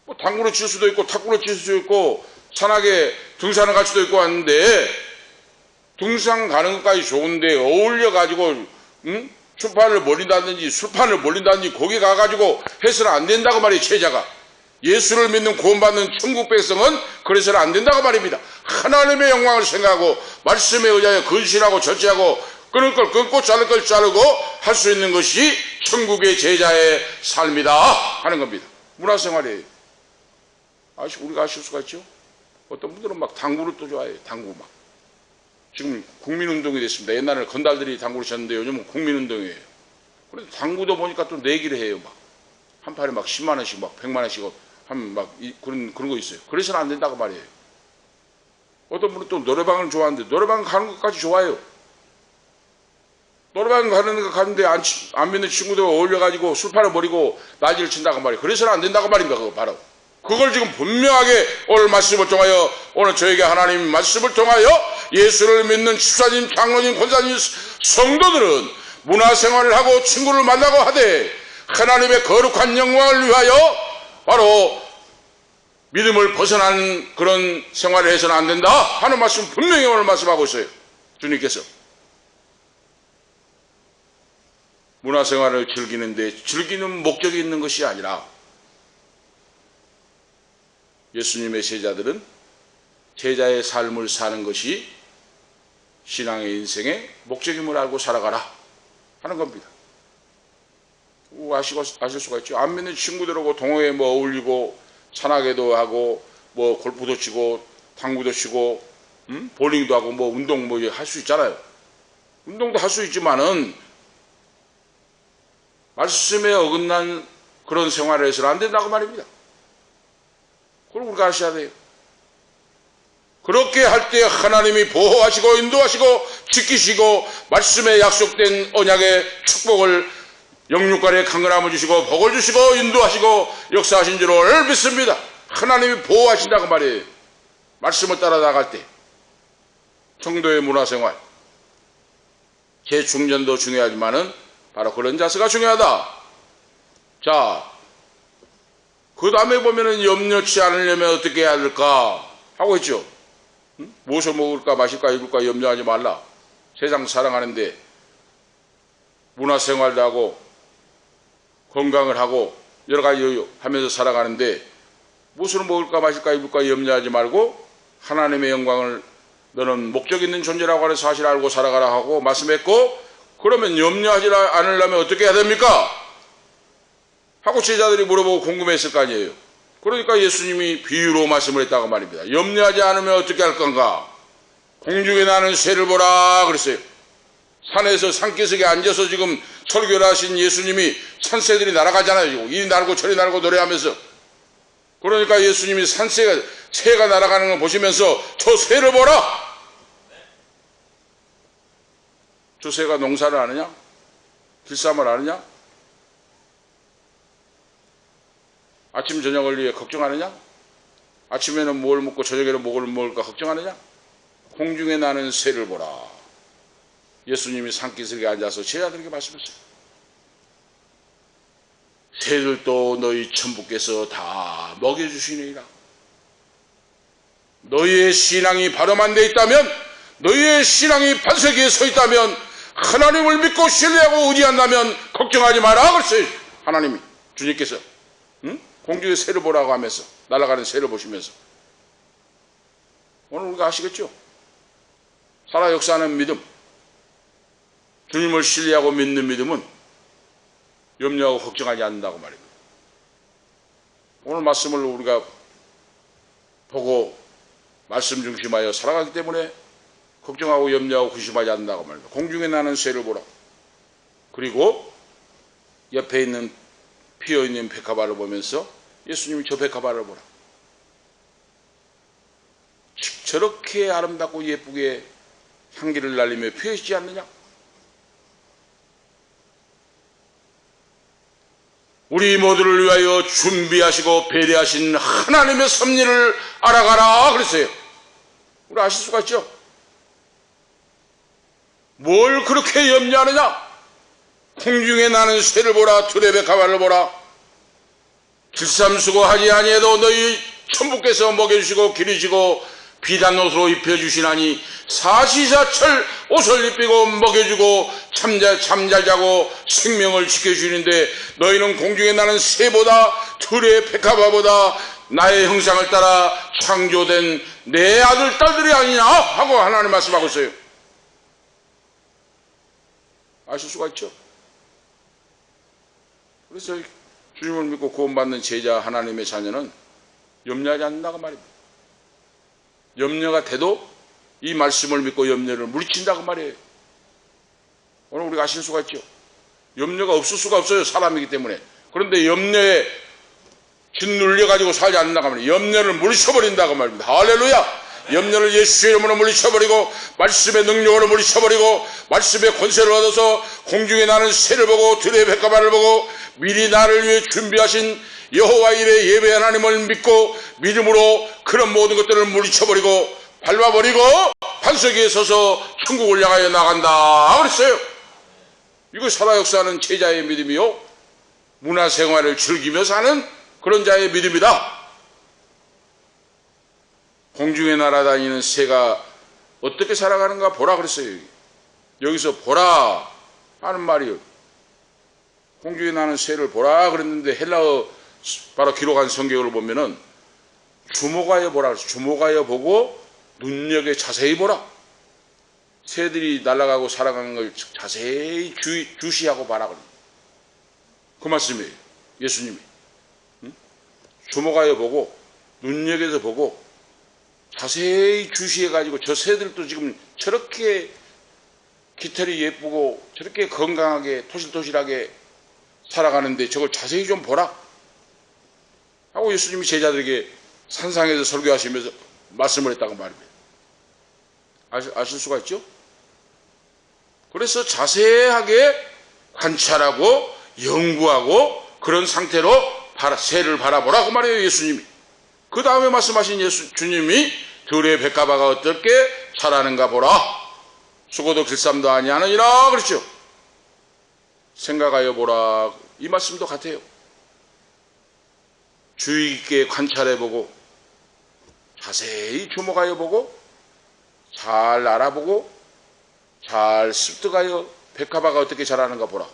뭐 당구를 칠 수도 있고 탁구를 칠 수도 있고 산악에 등산을 갈 수도 있고 하는데 등산 가는 것까지 좋은데 어울려 가지고 출판을 벌린다든지 술판을 벌린다든지 거기 가가지고 해서는 안 된다고 말이에요. 제자가 예수를 믿는 구원받는 천국 백성은 그래서는 안 된다고 말입니다. 하나님의 영광을 생각하고 말씀에 의하여 근신하고 절제하고 끊을 걸 끊고 자를 걸 자르고 할 수 있는 것이 천국의 제자의 삶이다 하는 겁니다. 문화생활이에요. 우리가 아실 수가 있죠. 어떤 분들은 막 당구를 또 좋아해요. 당구 막. 지금 국민운동이 됐습니다. 옛날에는 건달들이 당구를 쳤는데 요즘은 국민운동이에요. 그런데 당구도 보니까 또 내기를 해요. 막. 한 판에 막 10만 원씩 막 100만 원씩 하면 막 그런 거 있어요. 그래서는 안 된다고 말이에요. 어떤 분은 또 노래방을 좋아하는데 노래방 가는 것까지 좋아해요. 노래방 가는데 안 믿는 친구들 어울려가지고 술판을 버리고 난리를 친다고 말이에요. 그래서는 안 된다고 말입니다. 그거 바로. 그걸 지금 분명하게 오늘 말씀을 통하여 오늘 저에게 하나님 말씀을 통하여 예수를 믿는 집사님, 장로님, 권사님, 성도들은 문화생활을 하고 친구를 만나고 하되 하나님의 거룩한 영광을 위하여 바로 믿음을 벗어나는 그런 생활을 해서는 안 된다 하는 말씀 분명히 오늘 말씀하고 있어요. 주님께서 문화생활을 즐기는데 즐기는 목적이 있는 것이 아니라 예수님의 제자들은 제자의 삶을 사는 것이 신앙의 인생의 목적임을 알고 살아가라 하는 겁니다. 아실 수가 있죠. 안 믿는 친구들하고 동호회 뭐 어울리고 산악회도 하고 뭐 골프도 치고 당구도 치고 볼링도 하고 뭐 운동 뭐 할 수 있잖아요. 운동도 할 수 있지만은 말씀에 어긋난 그런 생활을 해서는 안 된다고 말입니다. 그걸 우리가 아셔야 돼요. 그렇게 할 때 하나님이 보호하시고 인도하시고 지키시고 말씀에 약속된 언약의 축복을 영육간에 강건함을 주시고 복을 주시고 인도하시고 역사하신 줄을 믿습니다. 하나님이 보호하신다고 말이에요. 말씀을 따라 나갈 때 성도의 문화생활 재충전도 중요하지만은 바로 그런 자세가 중요하다. 자, 그 다음에 보면은 염려치 않으려면 어떻게 해야 될까 하고 있죠. 무엇을 먹을까 마실까 입을까 염려하지 말라. 세상 사랑하는데 문화생활도 하고 건강을 하고 여러 가지 하면서 살아가는데 무엇을 먹을까 마실까 입을까 염려하지 말고 하나님의 영광을 너는 목적 있는 존재라고 하는 사실을 알고 살아가라 하고 말씀했고, 그러면 염려하지 않으려면 어떻게 해야 됩니까? 하고 제자들이 물어보고 궁금했을 거 아니에요. 그러니까 예수님이 비유로 말씀을 했다고 말입니다. 염려하지 않으면 어떻게 할 건가? 공중에 나는 새를 보라 그랬어요. 산에서 산기슭에 앉아서 지금 설교를 하신 예수님이 산새들이 날아가잖아요. 이리 날고 저리 날고 노래하면서. 그러니까 예수님이 새가 날아가는 걸 보시면서 저 새를 보라. 저 새가 농사를 하느냐? 길쌈을 하느냐? 아침 저녁을 위해 걱정하느냐? 아침에는 뭘 먹고 저녁에는 뭘 먹을까 걱정하느냐? 공중에 나는 새를 보라. 예수님이 산기슭에 앉아서 제자들에게 말씀했어요. 새들도 너희 천부께서 다 먹여주시느니라. 너희의 신앙이 바로만 돼 있다면, 너희의 신앙이 반석에 서 있다면, 하나님을 믿고 신뢰하고 의지한다면 걱정하지 마라 그랬어요. 하나님이, 주님께서 공중에 새를 보라고 하면서, 날아가는 새를 보시면서. 오늘 우리가 아시겠죠? 살아 역사하는 믿음, 주님을 신뢰하고 믿는 믿음은 염려하고 걱정하지 않는다고 말입니다. 오늘 말씀을 우리가 보고 말씀 중심하여 살아가기 때문에 걱정하고 염려하고 구심하지 않는다고 말입니다. 공중에 나는 새를 보라. 그리고 옆에 있는 피어있는 백합화를 보면서 예수님이 저 백합화를 보라. 저렇게 아름답고 예쁘게 향기를 날리며 피해지지 않느냐? 우리 모두를 위하여 준비하시고 배려하신 하나님의 섭리를 알아가라 그랬어요. 우리 아실 수가 있죠? 뭘 그렇게 염려하느냐? 공중에 나는 새를 보라, 들의 백합화를 보라. 길쌈수고하지 아니해도 너희 천부께서 먹여주시고 기르시고 비단 옷으로 입혀주시나니 사시사철 옷을 입히고 먹여주고 잠잘 자고 생명을 지켜주시는데 너희는 공중에 나는 새보다 들의 백합화보다 나의 형상을 따라 창조된 내 아들 딸들이 아니냐 하고 하나님 말씀하고 있어요. 아실 수가 있죠? 그래서 주님을 믿고 구원받는 제자 하나님의 자녀는 염려하지 않는다고 말입니다. 염려가 돼도 이 말씀을 믿고 염려를 물리친다고 말이에요. 오늘 우리가 아실 수가 있죠. 염려가 없을 수가 없어요. 사람이기 때문에. 그런데 염려에 짓눌려가지고 살지 않는다고 말이에요. 염려를 물리쳐버린다고 말입니다. 할렐루야! 염려를 예수의 이름으로 물리쳐버리고 말씀의 능력으로 물리쳐버리고 말씀의 권세를 얻어서 공중에 나는 새를 보고 들의 백합화를 보고 미리 나를 위해 준비하신 여호와 일의 예배 하나님을 믿고 믿음으로 그런 모든 것들을 물리쳐버리고 밟아버리고 반석 위에 서서 천국을 향하여 나간다 그랬어요. 이거 살아 역사하는 제자의 믿음이요, 문화생활을 즐기며 사는 그런 자의 믿음이다. 공중에 날아다니는 새가 어떻게 살아가는가 보라 그랬어요. 여기서 보라 하는 말이요, 공중에 나는 새를 보라 그랬는데 헬라어 바로 기록한 성경을 보면은 주목하여 보라 그랬어요. 주목하여 보고 눈여겨 자세히 보라. 새들이 날아가고 살아가는 걸 자세히 주시하고 봐라 그래요. 그 말씀이에요. 예수님이 주목하여 보고 눈여겨서 보고 자세히 주시해가지고 저 새들도 지금 저렇게 깃털이 예쁘고 저렇게 건강하게 토실토실하게 살아가는데 저걸 자세히 좀 보라 하고 예수님이 제자들에게 산상에서 설교하시면서 말씀을 했다고 말입니다. 아실 수가 있죠? 그래서 자세하게 관찰하고 연구하고 그런 상태로 새를 바라보라고 말해요. 예수님이. 그 다음에 말씀하신 주님이 들의 백합화가 어떻게 자라는가 보라. 수고도 길쌈도 아니하느니라 그랬죠. 생각하여 보라. 이 말씀도 같아요. 주의 깊게 관찰해보고 자세히 주목하여 보고 잘 알아보고 잘 습득하여 백합화가 어떻게 자라는가 보라.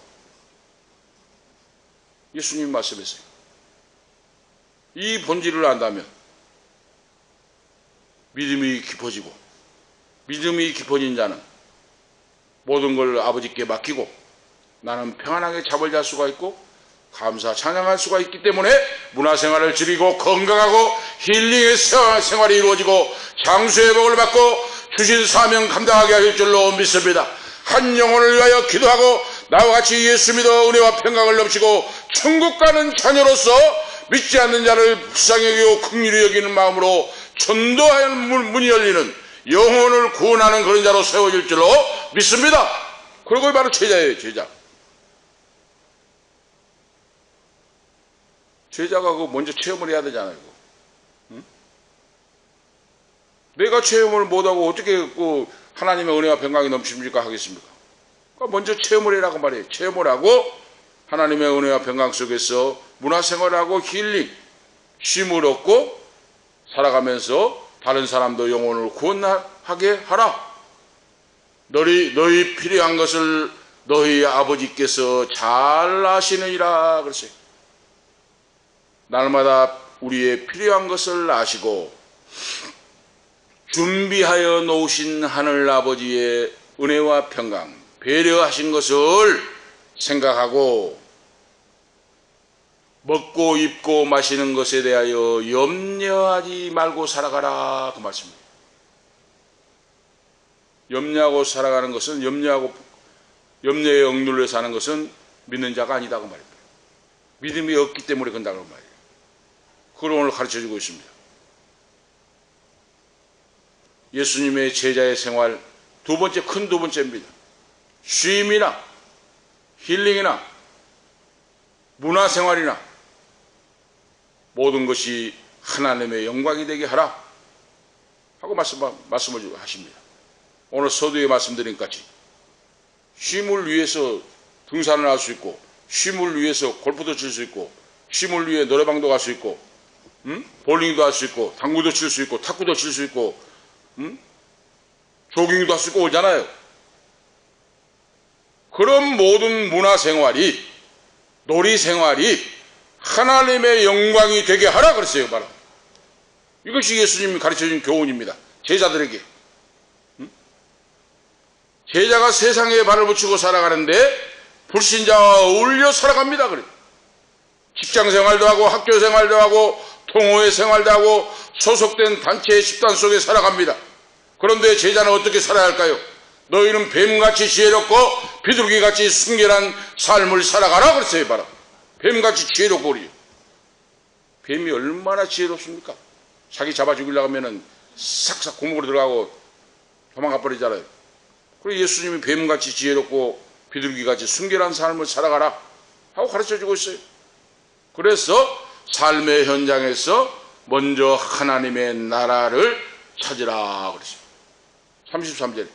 예수님 말씀했어요. 이 본질을 안다면 믿음이 깊어지고 믿음이 깊어진 자는 모든 걸 아버지께 맡기고 나는 평안하게 잠을 잘 수가 있고 감사 찬양할 수가 있기 때문에 문화생활을 즐기고 건강하고 힐링의 생활이 이루어지고 장수의 복을 받고 주신 사명 감당하게 할 줄로 믿습니다. 한 영혼을 위하여 기도하고 나와 같이 예수 믿어 은혜와 평강을 넘치고 천국 가는 자녀로서 믿지 않는 자를 불쌍히 여기고 긍휼히 여기는 마음으로 전도할 문이 열리는 영혼을 구원하는 그런 자로 세워질 줄로 믿습니다. 그리고 바로 제자예요. 제자가 그거 먼저 체험을 해야 되잖아요. 응? 내가 체험을 못하고 어떻게 그 하나님의 은혜와 평강이 넘칩니까 하겠습니까? 그러니까 먼저 체험을 해라고 말이에요. 체험을 하고 하나님의 은혜와 평강 속에서 문화생활하고 힐링, 쉼을 얻고 살아가면서 다른 사람도 영혼을 구원하게 하라. 너희 필요한 것을 너희 아버지께서 잘 아시느니라 그랬어요. 날마다 우리의 필요한 것을 아시고 준비하여 놓으신 하늘 아버지의 은혜와 평강, 배려하신 것을 생각하고 먹고 입고 마시는 것에 대하여 염려하지 말고 살아가라 그 말씀입니다. 염려하고 살아가는 것은 염려에 억눌려 사는 것은 믿는 자가 아니다 그 말입니다. 믿음이 없기 때문에 그런다고 말이에요. 그걸 오늘 가르쳐주고 있습니다. 예수님의 제자의 생활 큰 두 번째입니다. 쉼이나 힐링이나 문화생활이나 모든 것이 하나님의 영광이 되게 하라 하고 말씀을 하십니다. 오늘 서두에 말씀드린 같이 쉼을 위해서 등산을 할 수 있고, 쉼을 위해서 골프도 칠 수 있고, 쉼을 위해 노래방도 갈 수 있고, 볼링도 할 수 있고, 당구도 칠 수 있고, 탁구도 칠 수 있고, 조깅도 할 수 있고 오잖아요. 그런 모든 문화생활이, 놀이생활이 하나님의 영광이 되게 하라 그랬어요. 바로 이것이 예수님이 가르쳐준 교훈입니다. 제자들에게. 제자가 세상에 발을 붙이고 살아가는데 불신자와 어울려 살아갑니다. 그래. 직장생활도 하고 학교생활도 하고 동호회 생활도 하고 소속된 단체의 집단 속에 살아갑니다. 그런데 제자는 어떻게 살아야 할까요? 너희는 뱀같이 지혜롭고 비둘기같이 순결한 삶을 살아가라 그랬어요. 바로 뱀같이 지혜롭고 그래요. 뱀이 얼마나 지혜롭습니까? 자기 잡아 죽이려고 하면은 싹싹 고목으로 들어가고 도망가 버리잖아요. 그리고 예수님이 뱀같이 지혜롭고 비둘기같이 순결한 삶을 살아가라 하고 가르쳐주고 있어요. 그래서 삶의 현장에서 먼저 하나님의 나라를 찾으라 그랬어요. 33절.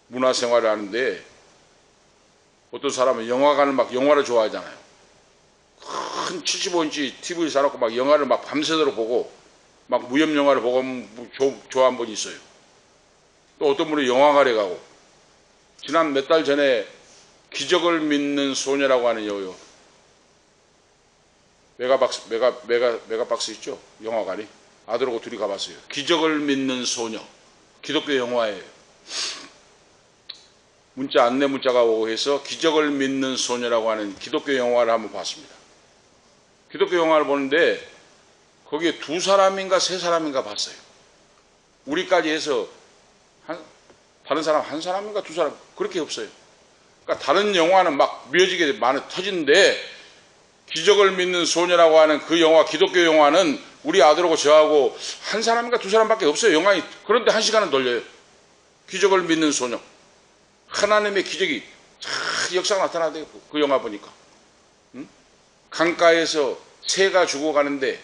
문화생활을 하는데 어떤 사람은 영화관을 막 영화를 좋아하잖아요. 큰 75인치 TV 사놓고 막 영화를 막 밤새도록 보고 막 무협 영화를 보고 좋아하는 분이 있어요. 또 어떤 분은 영화관에 가고, 지난 몇 달 전에 기적을 믿는 소녀라고 하는 여우, 메가박스 있죠? 영화관이. 아들하고 둘이 가봤어요. 기적을 믿는 소녀. 기독교 영화예요. 안내 문자가 오고 해서 기적을 믿는 소녀라고 하는 기독교 영화를 한번 봤습니다. 기독교 영화를 보는데 거기에 2사람인가 3사람인가 봤어요. 우리까지 해서 다른 사람 1사람인가 2사람 그렇게 없어요. 그러니까 다른 영화는 막 미어지게 많이 터지는데 기적을 믿는 소녀라고 하는 그 영화, 기독교 영화는 우리 아들하고 저하고 1사람인가 2사람밖에 없어요. 영화이. 그런데 1시간은 돌려요. 기적을 믿는 소녀. 하나님의 기적이 역사가 나타나대요. 그 영화 보니까. 강가에서 새가 죽어가는데,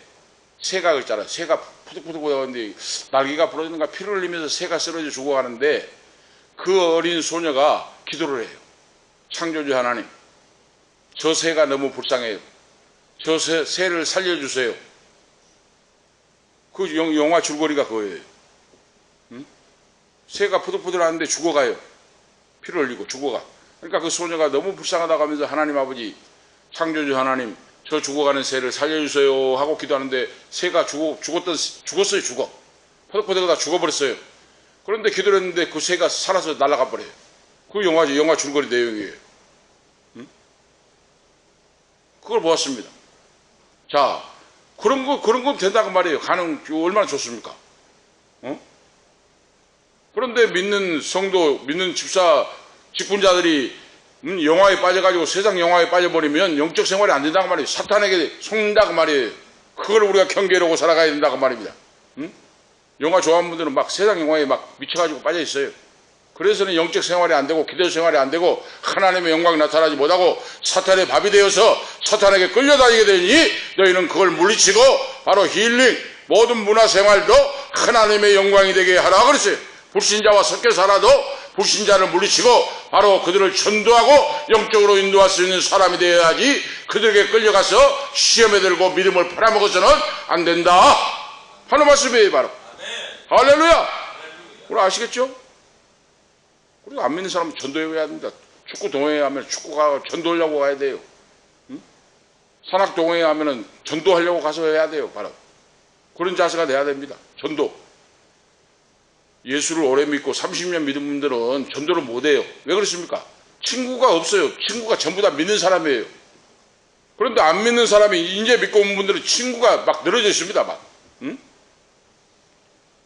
새가 있잖아요. 새가 푸득푸득 보여가는데 날개가 부러지는가 피를 흘리면서 새가 쓰러져 죽어가는데 그 어린 소녀가 기도를 해요. 창조주 하나님, 저 새가 너무 불쌍해요. 저 새를 살려주세요. 그 영화 줄거리가 그거예요. 새가 푸득푸득하는데 죽어가요. 피를 흘리고 죽어가. 그러니까 그 소녀가 너무 불쌍하다고 하면서 하나님 아버지, 창조주 하나님, 저 죽어가는 새를 살려주세요 하고 기도하는데 새가 죽었어요. 퍼덕퍼덕하다 죽어버렸어요. 그런데 기도를 했는데 그 새가 살아서 날아가 버려요. 그 영화 줄거리 내용이에요. 그걸 보았습니다. 자, 그런 건 된다고 말이에요. 얼마나 좋습니까? 그런데 믿는 성도, 믿는 집사, 직분자들이 영화에 빠져가지고 세상 영화에 빠져버리면 영적 생활이 안 된다고 말이에요. 사탄에게 속는다고 말이에요. 그걸 우리가 경계하고 살아가야 된다고 말입니다. 영화 좋아하는 분들은 막 세상 영화에 막 미쳐가지고 빠져 있어요. 그래서는 영적 생활이 안 되고 기도 생활이 안 되고 하나님의 영광이 나타나지 못하고 사탄의 밥이 되어서 사탄에게 끌려다니게 되니 너희는 그걸 물리치고 바로 힐링, 모든 문화 생활도 하나님의 영광이 되게 하라 그랬어요. 불신자와 섞여 살아도 불신자를 물리치고 바로 그들을 전도하고 영적으로 인도할 수 있는 사람이 되어야지 그들에게 끌려가서 시험에 들고 믿음을 팔아먹어서는 안 된다 하는 말씀이에요. 바로 할렐루야. 우리 아시겠죠? 우리가 안 믿는 사람은 전도해 가야 됩니다. 축구 동호회 하면 축구가 전도하려고 가야 돼요. 산악 동호회 하면은 전도하려고 가서 해야 돼요. 바로 그런 자세가 돼야 됩니다. 전도. 예수를 오래 믿고 30년 믿은 분들은 전도를 못해요. 왜 그렇습니까? 친구가 없어요. 친구가 전부 다 믿는 사람이에요. 그런데 안 믿는 사람이 이제 믿고 온 분들은 친구가 막 늘어져 있습니다. 막.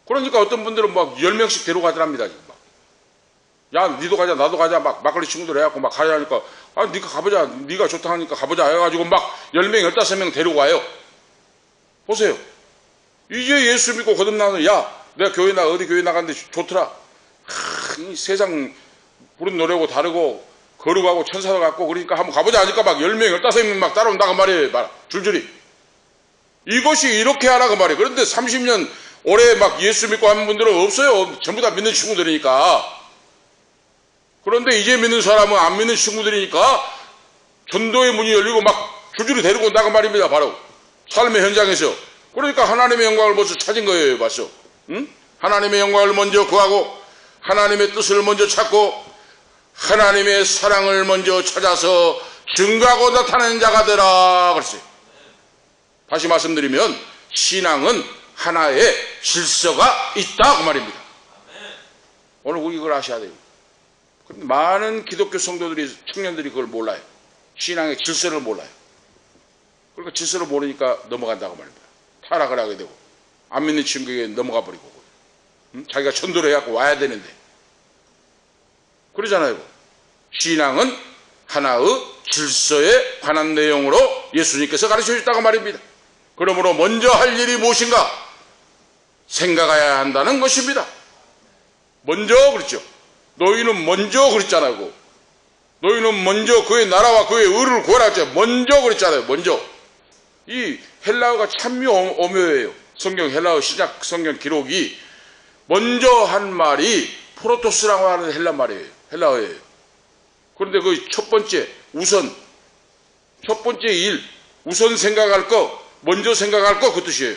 그러니까 어떤 분들은 막 10명씩 데려가더랍니다. 막. 야, 니도 가자, 나도 가자, 막 막걸리 친구들 해갖고 막 가자니까, 아, 니가 가보자, 니가 좋다 하니까 가보자 해가지고 막 10명, 15명 데리고 와요. 보세요. 이제 예수 믿고 거듭나면 야 내가 교회 어디 교회 나갔는데 좋더라. 이 세상 부른 노래하고 다르고 거룩하고 천사도 같고 그러니까 한번 가보자 하니까 막 10명 15명 막 따라온다고 말이에요. 줄줄이. 이것이 이렇게 하라 그 말이에요. 그런데 30년 올해 막 예수 믿고 하는 분들은 없어요. 전부 다 믿는 친구들이니까. 그런데 이제 믿는 사람은 안 믿는 친구들이니까 전도의 문이 열리고 막 줄줄이 데리고 온다고 말입니다. 바로 삶의 현장에서. 그러니까 하나님의 영광을 벌써 찾은 거예요. 벌써. 응? 하나님의 영광을 먼저 구하고 하나님의 뜻을 먼저 찾고 하나님의 사랑을 먼저 찾아서 증거하고 나타내는 자가 되라 그랬어요. 다시 말씀드리면 신앙은 하나의 질서가 있다 그 말입니다. 오늘 우리 이걸 아셔야 돼요. 그런데 많은 기독교 성도들이 청년들이 그걸 몰라요. 신앙의 질서를 몰라요. 그러니까 질서를 모르니까 넘어간다고 말입니다. 타락을 하게 되고 안 믿는 친구에게 넘어가 버리고 자기가 전도를 해갖고 와야 되는데 그러잖아요. 신앙은 하나의 질서에 관한 내용으로 예수님께서 가르쳐 주셨다고 말입니다. 그러므로 먼저 할 일이 무엇인가 생각해야 한다는 것입니다. 먼저 그랬죠. 너희는 먼저 그랬잖아요. 너희는 먼저 그의 나라와 그의 의를 구하라 했죠. 먼저 그랬잖아요. 먼저. 이 헬라어가 참 오묘해요. 성경 헬라어 신약 성경 기록이 먼저 한 말이 프로토스라고 하는 헬라 말이에요. 헬라어예요. 그런데 그 첫 번째 우선 첫 번째 일 우선 생각할 거 먼저 생각할 거 그 뜻이에요.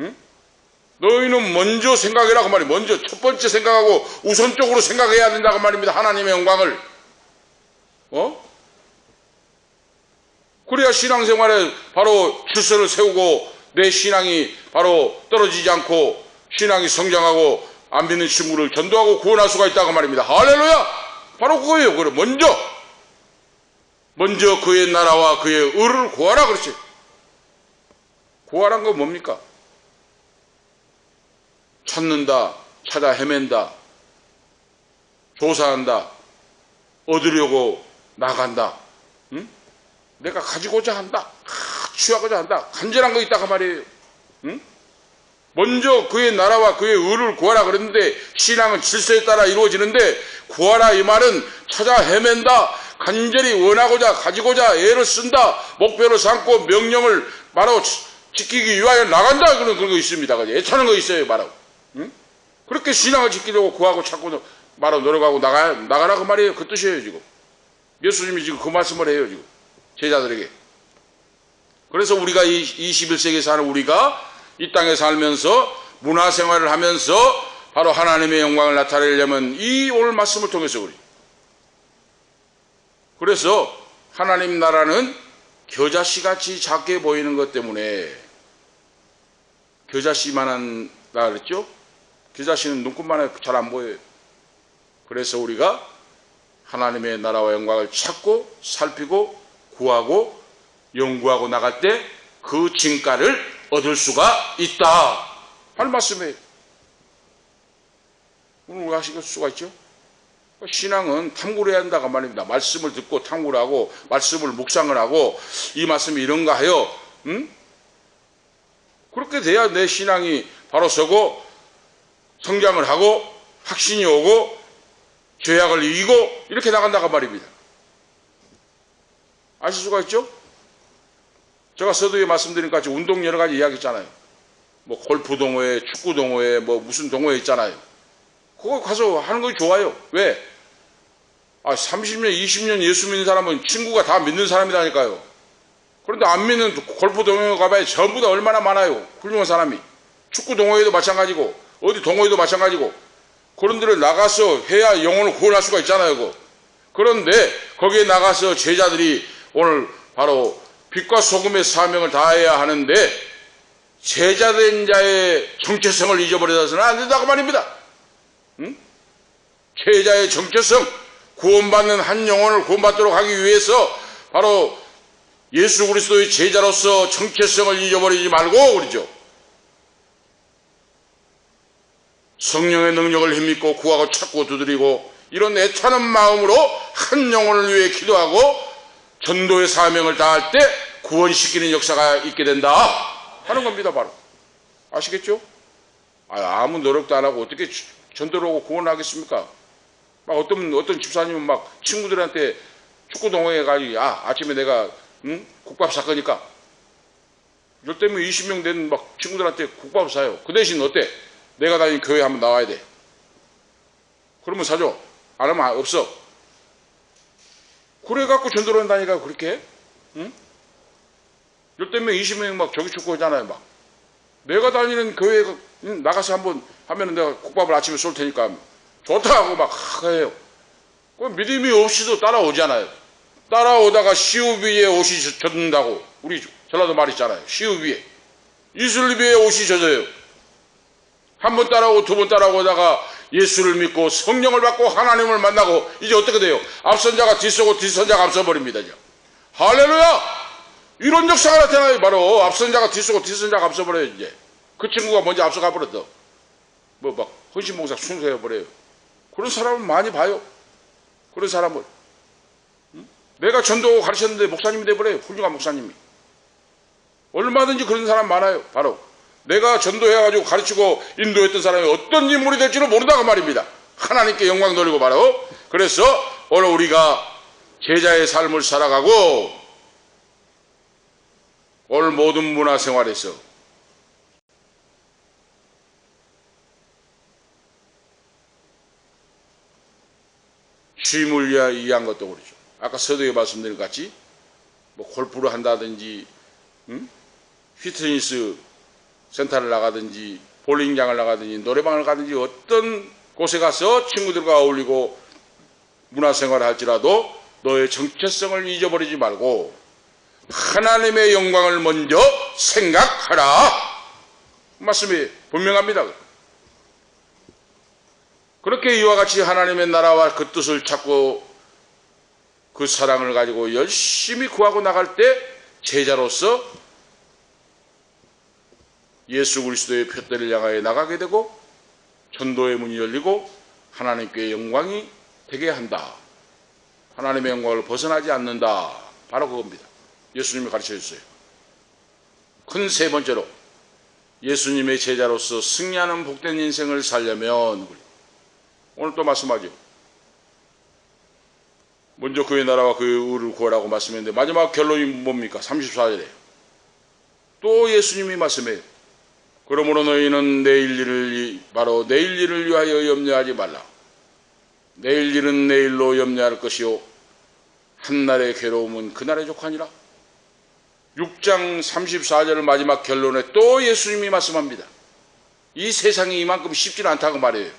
응? 너희는 먼저 생각해라 그 말이에요. 먼저 첫 번째 생각하고 우선적으로 생각해야 된다고 말입니다. 하나님의 영광을. 그래야 신앙생활에 바로 질서를 세우고 내 신앙이 바로 떨어지지 않고 신앙이 성장하고 안 믿는 친구를 전도하고 구원할 수가 있다고 말입니다. 할렐루야! 바로 그거예요. 그래 먼저 그의 나라와 그의 의를 구하라 그렇지. 구하란 건 뭡니까? 찾는다, 찾아 헤맨다, 조사한다, 얻으려고 나간다. 응? 내가 가지고자 한다, 취하고자 한다, 간절한 거 있다고 말이에요. 응? 먼저 그의 나라와 그의 의를 구하라 그랬는데 신앙은 질서에 따라 이루어지는데 구하라 이 말은 찾아 헤맨다, 간절히 원하고자 가지고자 애를 쓴다, 목표를 삼고 명령을 바로 지키기 위하여 나간다 그런 거 있습니다. 애차는 거 있어요. 바로. 응? 그렇게 신앙을 지키려고 구하고 찾고 바로 노력하고 나가라 그 말이에요. 그 뜻이에요. 지금 예수님이 지금 그 말씀을 해요. 지금 제자들에게. 그래서 우리가 21세기에 사는 우리가 이 땅에 살면서 문화생활을 하면서 바로 하나님의 영광을 나타내려면 이 오늘 말씀을 통해서 그래서 하나님 나라는 겨자씨같이 작게 보이는 것 때문에 겨자씨만한 나 그랬죠? 겨자씨는 눈꽃만해 잘 안 보여요. 그래서 우리가 하나님의 나라와 영광을 찾고 살피고 구하고 연구하고 나갈 때 그 진가를 얻을 수가 있다 하는 말씀이에요. 오늘 우리가 하실 수가 있죠? 신앙은 탐구를 해야 한다고 말입니다. 말씀을 듣고 탐구를 하고 말씀을 묵상을 하고 이 말씀이 이런가 하여 그렇게 돼야 내 신앙이 바로 서고 성장을 하고 확신이 오고 죄악을 이기고 이렇게 나간다고 말입니다. 아실 수가 있죠? 제가 서두에 말씀드린 같이 운동 여러 가지 이야기 있잖아요. 뭐 골프 동호회, 축구 동호회, 뭐 무슨 동호회 있잖아요. 그거 가서 하는 거 좋아요. 왜? 30년, 20년 예수 믿는 사람은 친구가 다 믿는 사람이라니까요. 그런데 안 믿는 골프 동호회 가봐야 전부 다 얼마나 많아요. 훌륭한 사람이. 축구 동호회도 마찬가지고 어디 동호회도 마찬가지고 그런 데를 나가서 해야 영혼을 구원할 수가 있잖아요. 그거. 그런데 거기에 나가서 제자들이 오늘 바로 빛과 소금의 사명을 다해야 하는데 제자된 자의 정체성을 잊어버려서는 안 된다고 말입니다. 제자의 정체성, 구원받는 한 영혼을 구원받도록 하기 위해서 바로 예수 그리스도의 제자로서 정체성을 잊어버리지 말고 그러죠. 성령의 능력을 힘입고 구하고 찾고 두드리고 이런 애타는 마음으로 한 영혼을 위해 기도하고 전도의 사명을 다할 때 구원시키는 역사가 있게 된다 하는 겁니다. 바로 아시겠죠? 아무 노력도 안 하고 어떻게 전도를 하고 구원을 하겠습니까? 막 어떤 집사님은 막 친구들한테 축구 동호회 가지고 아침에 내가 국밥 살 거니까 10명 20명 된 막 친구들한테 국밥을 사요. 그 대신 어때? 내가 다니는 교회 한번 나와야 돼. 그러면 사줘. 안 하면 없어. 그래갖고 전도를 한다니까 그렇게. 응? 10명 20명 막 저기 축구 하잖아요. 막 내가 다니는 교회 나가서 한번 하면 내가 국밥을 아침에 쏠 테니까 좋다고 막 해요. 그 믿음이 없이도 따라오잖아요. 따라오다가 시우비에 옷이 젖는다고 우리 전라도 말 있잖아요. 시우비에 이슬비에 옷이 젖어요. 한 번 따라오고 두 번 따라오다가 예수를 믿고 성령을 받고 하나님을 만나고 이제 어떻게 돼요? 앞선 자가 뒤서고 뒤선 자가 앞서버립니다. 이제. 할렐루야! 이런 역사가 나타나요. 바로 앞선 자가 뒤서고 뒤선 자가 앞서버려요. 이제 그 친구가 먼저 앞서가 버렸어. 뭐 막 헌신봉사 순서해 버려요. 그런 사람을 많이 봐요. 그런 사람을 내가 전도 가르쳤는데 목사님이 돼버려요. 훌륭한 목사님이. 얼마든지 그런 사람 많아요. 바로 내가 전도해가지고 가르치고 인도했던 사람이 어떤 인물이 될지는 모른다고 말입니다. 하나님께 영광 돌리고 바로. 그래서 오늘 우리가 제자의 삶을 살아가고 오늘 모든 문화생활에서 쉼을 위한 것도 그렇죠. 아까 서두에 말씀드린 것 같이 뭐 골프를 한다든지 피트니스 센터를 나가든지 볼링장을 나가든지 노래방을 가든지 어떤 곳에 가서 친구들과 어울리고 문화생활을 할지라도 너의 정체성을 잊어버리지 말고 하나님의 영광을 먼저 생각하라. 말씀이 분명합니다. 그렇게 이와 같이 하나님의 나라와 그 뜻을 찾고 그 사랑을 가지고 열심히 구하고 나갈 때 제자로서 예수 그리스도의 표대를 향하여 나가게 되고 전도의 문이 열리고 하나님께 영광이 되게 한다. 하나님의 영광을 벗어나지 않는다. 바로 그겁니다. 예수님이 가르쳐 주셨어요. 큰 세 번째로 예수님의 제자로서 승리하는 복된 인생을 살려면 오늘 또 말씀하죠. 먼저 그의 나라와 그의 의를 구하라고 말씀했는데 마지막 결론이 뭡니까? 34절에 또 예수님이 말씀해요. 그러므로 너희는 내일 일을 위하여 염려하지 말라. 내일 일은 내일로 염려할 것이요 한날의 괴로움은 그날의 족하니라. 6장 34절 마지막 결론에 또 예수님이 말씀합니다. 이 세상이 이만큼 쉽지는 않다고 말해요.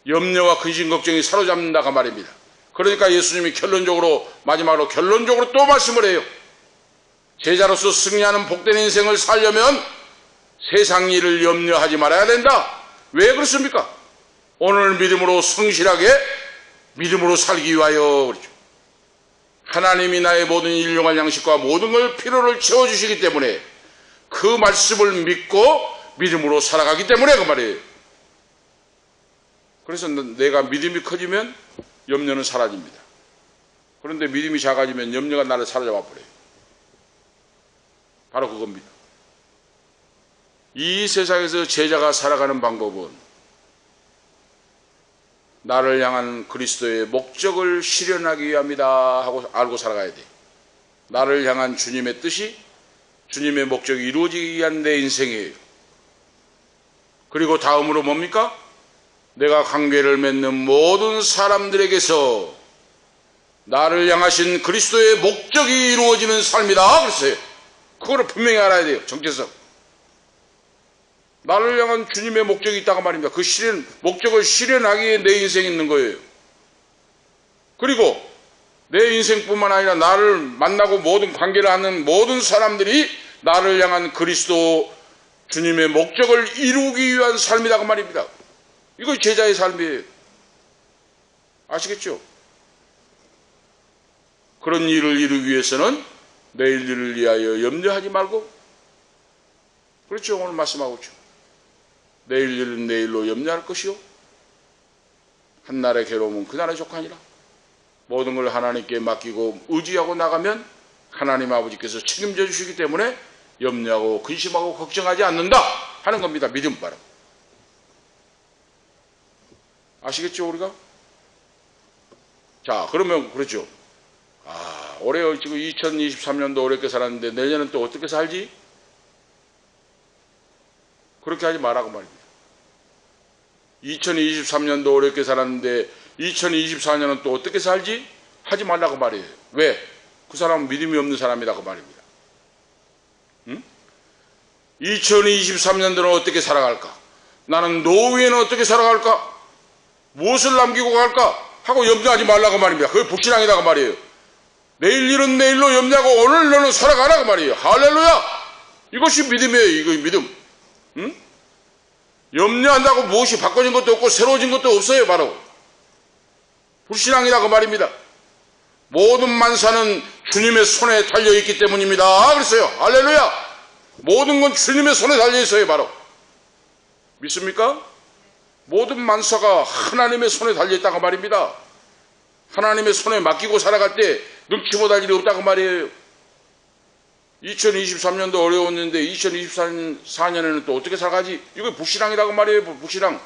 염려와 근심 걱정이 사로잡는다고 말입니다. 그러니까 예수님이 마지막으로 결론적으로 또 말씀을 해요. 제자로서 승리하는 복된 인생을 살려면 세상 일을 염려하지 말아야 된다. 왜 그렇습니까? 오늘 믿음으로 성실하게 믿음으로 살기 위하여 그렇죠. 하나님이 나의 모든 일용할 양식과 모든 걸 필요를 채워주시기 때문에 그 말씀을 믿고 믿음으로 살아가기 때문에 그 말이에요. 그래서 내가 믿음이 커지면 염려는 사라집니다. 그런데 믿음이 작아지면 염려가 나를 사로잡아 버려요. 바로 그겁니다. 이 세상에서 제자가 살아가는 방법은 나를 향한 그리스도의 목적을 실현하기 위함이다 하고 알고 살아가야 돼. 나를 향한 주님의 뜻이 주님의 목적이 이루어지기 위한 내 인생이에요. 그리고 다음으로 뭡니까? 내가 관계를 맺는 모든 사람들에게서 나를 향하신 그리스도의 목적이 이루어지는 삶이다 그랬어요. 그거를 분명히 알아야 돼요. 정체성. 나를 향한 주님의 목적이 있다고 말입니다. 그 목적을 실현하기에 내 인생이 있는 거예요. 그리고 내 인생뿐만 아니라 나를 만나고 모든 관계를 하는 모든 사람들이 나를 향한 그리스도 주님의 목적을 이루기 위한 삶이라고 말입니다. 이거 제자의 삶이에요. 아시겠죠? 그런 일을 이루기 위해서는 내일 일을 위하여 염려하지 말고, 그렇죠? 오늘 말씀하고 있죠. 내일 일은 내일로 염려할 것이요 한날의 괴로움은 그날의 족하니라. 모든 걸 하나님께 맡기고 의지하고 나가면 하나님 아버지께서 책임져 주시기 때문에 염려하고 근심하고 걱정하지 않는다 하는 겁니다. 믿음 바로. 아시겠죠, 우리가? 자, 그러면 그렇죠. 올해 지금 2023년도 어렵게 살았는데 내년은 또 어떻게 살지? 그렇게 하지 말라고 말입니다. 2023년도 어렵게 살았는데 2024년은 또 어떻게 살지? 하지 말라고 말이에요. 왜? 그 사람은 믿음이 없는 사람이라고 말입니다. 2023년도는 어떻게 살아갈까? 나는 노후에는 어떻게 살아갈까? 무엇을 남기고 갈까? 하고 염려하지 말라고 말입니다. 그게 불신앙이라고 말이에요. 내일 일은 내일로 염려하고 오늘 너는 살아가라고 말이에요. 할렐루야! 이것이 믿음이에요. 이거 믿음. 염려한다고 무엇이 바꿔진 것도 없고 새로워진 것도 없어요. 바로 불신앙이라고 말입니다. 모든 만사는 주님의 손에 달려있기 때문입니다. 그랬어요. 할렐루야! 모든 건 주님의 손에 달려있어요. 바로 믿습니까? 모든 만사가 하나님의 손에 달려있다고 말입니다. 하나님의 손에 맡기고 살아갈 때 능치 못할 일이 없다고 말이에요. 2023년도 어려웠는데 2024년에는 또 어떻게 살아가지? 이거 불신앙이라고 말이에요. 불신앙.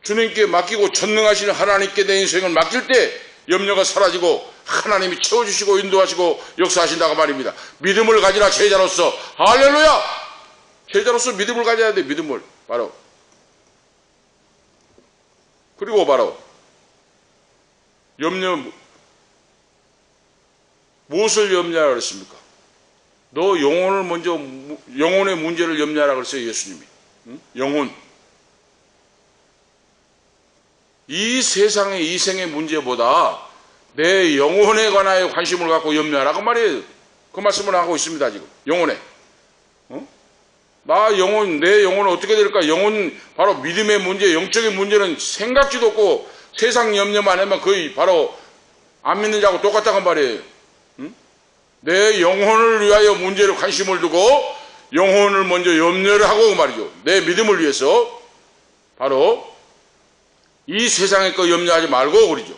주님께 맡기고 전능하시는 하나님께 내 인생을 맡길 때 염려가 사라지고 하나님이 채워주시고 인도하시고 역사하신다고 말입니다. 믿음을 가지라 제자로서. 할렐루야! 제자로서 믿음을 가져야 돼. 믿음을 바로. 그리고 바로 염려, 무엇을 염려하라 그랬습니까? 너 영혼을 먼저, 영혼의 문제를 염려하라 그랬어요. 예수님이. 영혼. 이 세상의 이 생의 문제보다 내 영혼에 관하여 관심을 갖고 염려하라고 말이에요. 그 말씀을 하고 있습니다. 지금 영혼에. 나 영혼, 내 영혼은 어떻게 될까? 영혼, 바로 믿음의 문제, 영적인 문제는 생각지도 없고 세상 염려만 하면 거의 바로 안 믿는 자하고 똑같다고 말이에요. 내 영혼을 위하여 문제를 관심을 두고 영혼을 먼저 염려를 하고 말이죠. 내 믿음을 위해서 바로 이 세상의 거 염려하지 말고 그러죠.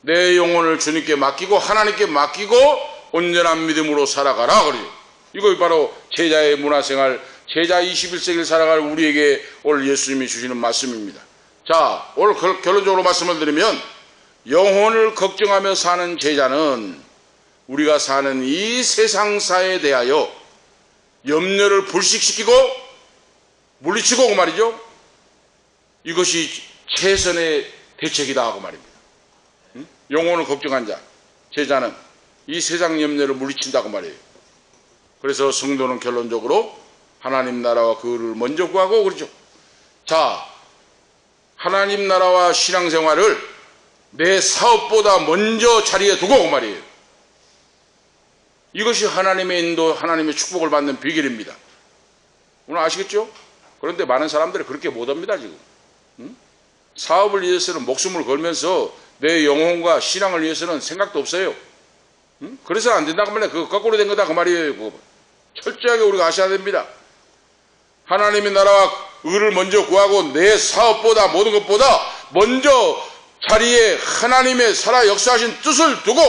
내 영혼을 주님께 맡기고 하나님께 맡기고 온전한 믿음으로 살아가라 그러죠. 이거 바로 제자의 문화생활, 제자 21세기를 살아갈 우리에게 오늘 예수님이 주시는 말씀입니다. 자, 오늘 결론적으로 말씀을 드리면 영혼을 걱정하며 사는 제자는 우리가 사는 이 세상사에 대하여 염려를 불식시키고 물리치고 그 말이죠. 이것이 최선의 대책이다 하고 말입니다. 영혼을 걱정한 자, 제자는 이 세상 염려를 물리친다고 말이에요. 그래서 성도는 결론적으로 하나님 나라와 그를 먼저 구하고 그러죠. 자, 하나님 나라와 신앙생활을 내 사업보다 먼저 자리에 두고 그 말이에요. 이것이 하나님의 인도, 하나님의 축복을 받는 비결입니다. 오늘 아시겠죠? 그런데 많은 사람들이 그렇게 못합니다. 지금 사업을 위해서는 목숨을 걸면서 내 영혼과 신앙을 위해서는 생각도 없어요. 그래서 안 된다고 말이에요. 그거 거꾸로 된 거다 그 말이에요. 그거. 철저하게 우리가 아셔야 됩니다. 하나님의 나라와 의를 먼저 구하고 내 사업보다 모든 것보다 먼저 자리에 하나님의 살아 역사하신 뜻을 두고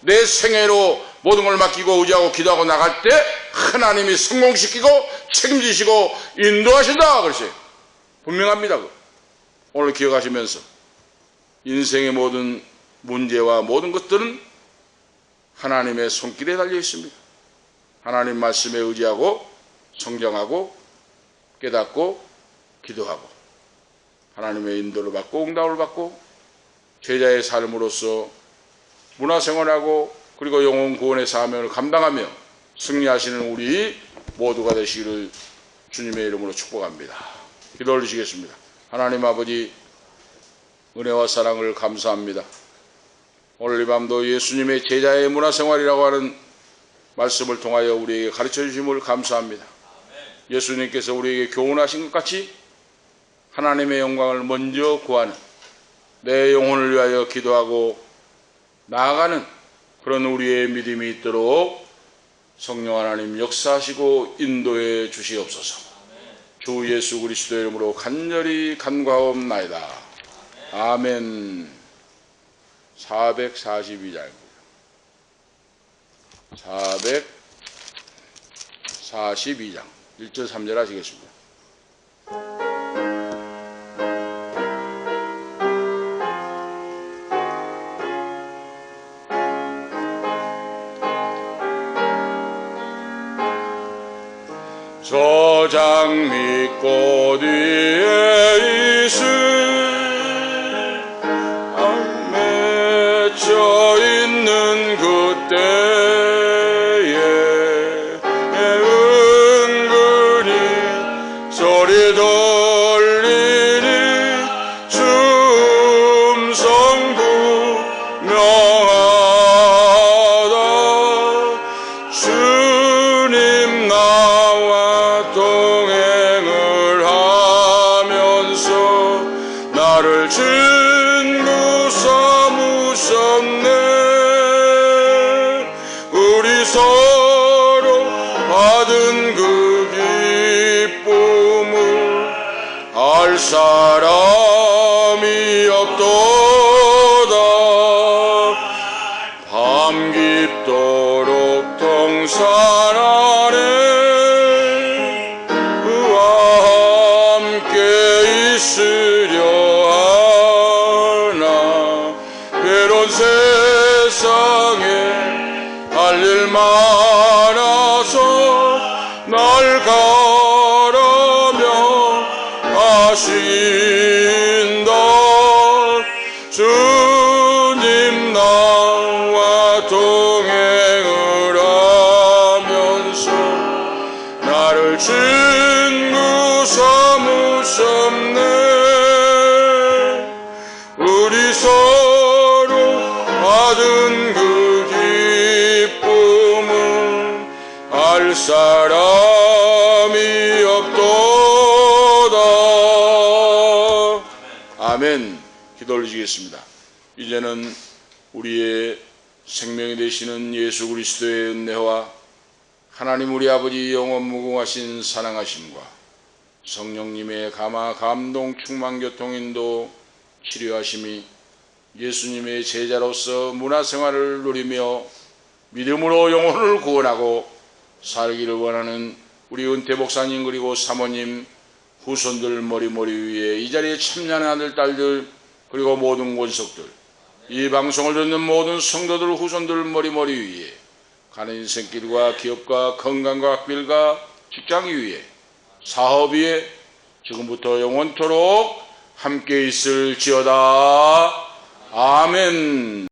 내 생애로 모든 걸 맡기고 의지하고 기도하고 나갈 때 하나님이 성공시키고 책임지시고 인도하신다 그러세요. 분명합니다. 오늘 기억하시면서 인생의 모든 문제와 모든 것들은 하나님의 손길에 달려 있습니다. 하나님 말씀에 의지하고 성장하고 깨닫고 기도하고 하나님의 인도를 받고 응답을 받고 제자의 삶으로서 문화생활하고 그리고 영혼 구원의 사명을 감당하며 승리하시는 우리 모두가 되시기를 주님의 이름으로 축복합니다. 기도 올리시겠습니다. 하나님 아버지 은혜와 사랑을 감사합니다. 오늘 이 밤도 예수님의 제자의 문화생활이라고 하는 말씀을 통하여 우리에게 가르쳐 주심을 감사합니다. 예수님께서 우리에게 교훈하신 것 같이 하나님의 영광을 먼저 구하는 내 영혼을 위하여 기도하고 나아가는 그런 우리의 믿음이 있도록 성령 하나님 역사하시고 인도해 주시옵소서. 주 예수 그리스도의 이름으로 간절히 간구하옵나이다. 아멘. 442장입니다. 42장 1절 3절 하시겠습니다. 저장 밑꽃 위에 있을 맺혀 있는 그때에 은근히 소리 돌리니 춤성 분명하다. 주님 나와 동행을 하면서 나를 친구 삼으셨네. 우리 서로 받은 그 기쁨을 알 사람이 없도다. 밤 깊도록 동산 아래 그와 함께 있으려 하나. 외로운 세상에 할 일 많아서 날 가라며 하신다. 주님 나와 동행을 하면서 나를 친구 삼으셨네. 우리 서로 받은 그 기쁨은 알 사람이 없도다. 아멘. 기도 올리시겠습니다. 이제는 우리의 생명이 되시는 예수 그리스도의 은혜와 하나님 우리 아버지 영원 무궁하신 사랑하심과 성령님의 감화 감동 충만 교통인도 치료하심이 예수님의 제자로서 문화생활을 누리며 믿음으로 영혼을 구원하고 살기를 원하는 우리 은퇴 목사님 그리고 사모님 후손들 머리머리 위에 이 자리에 참여하는 아들 딸들 그리고 모든 권속들 이 방송을 듣는 모든 성도들 후손들 머리머리 위에 가는 인생길과 기업과 건강과 학빌과 직장 위에 사업 위에 지금부터 영원토록 함께 있을지어다. 아멘.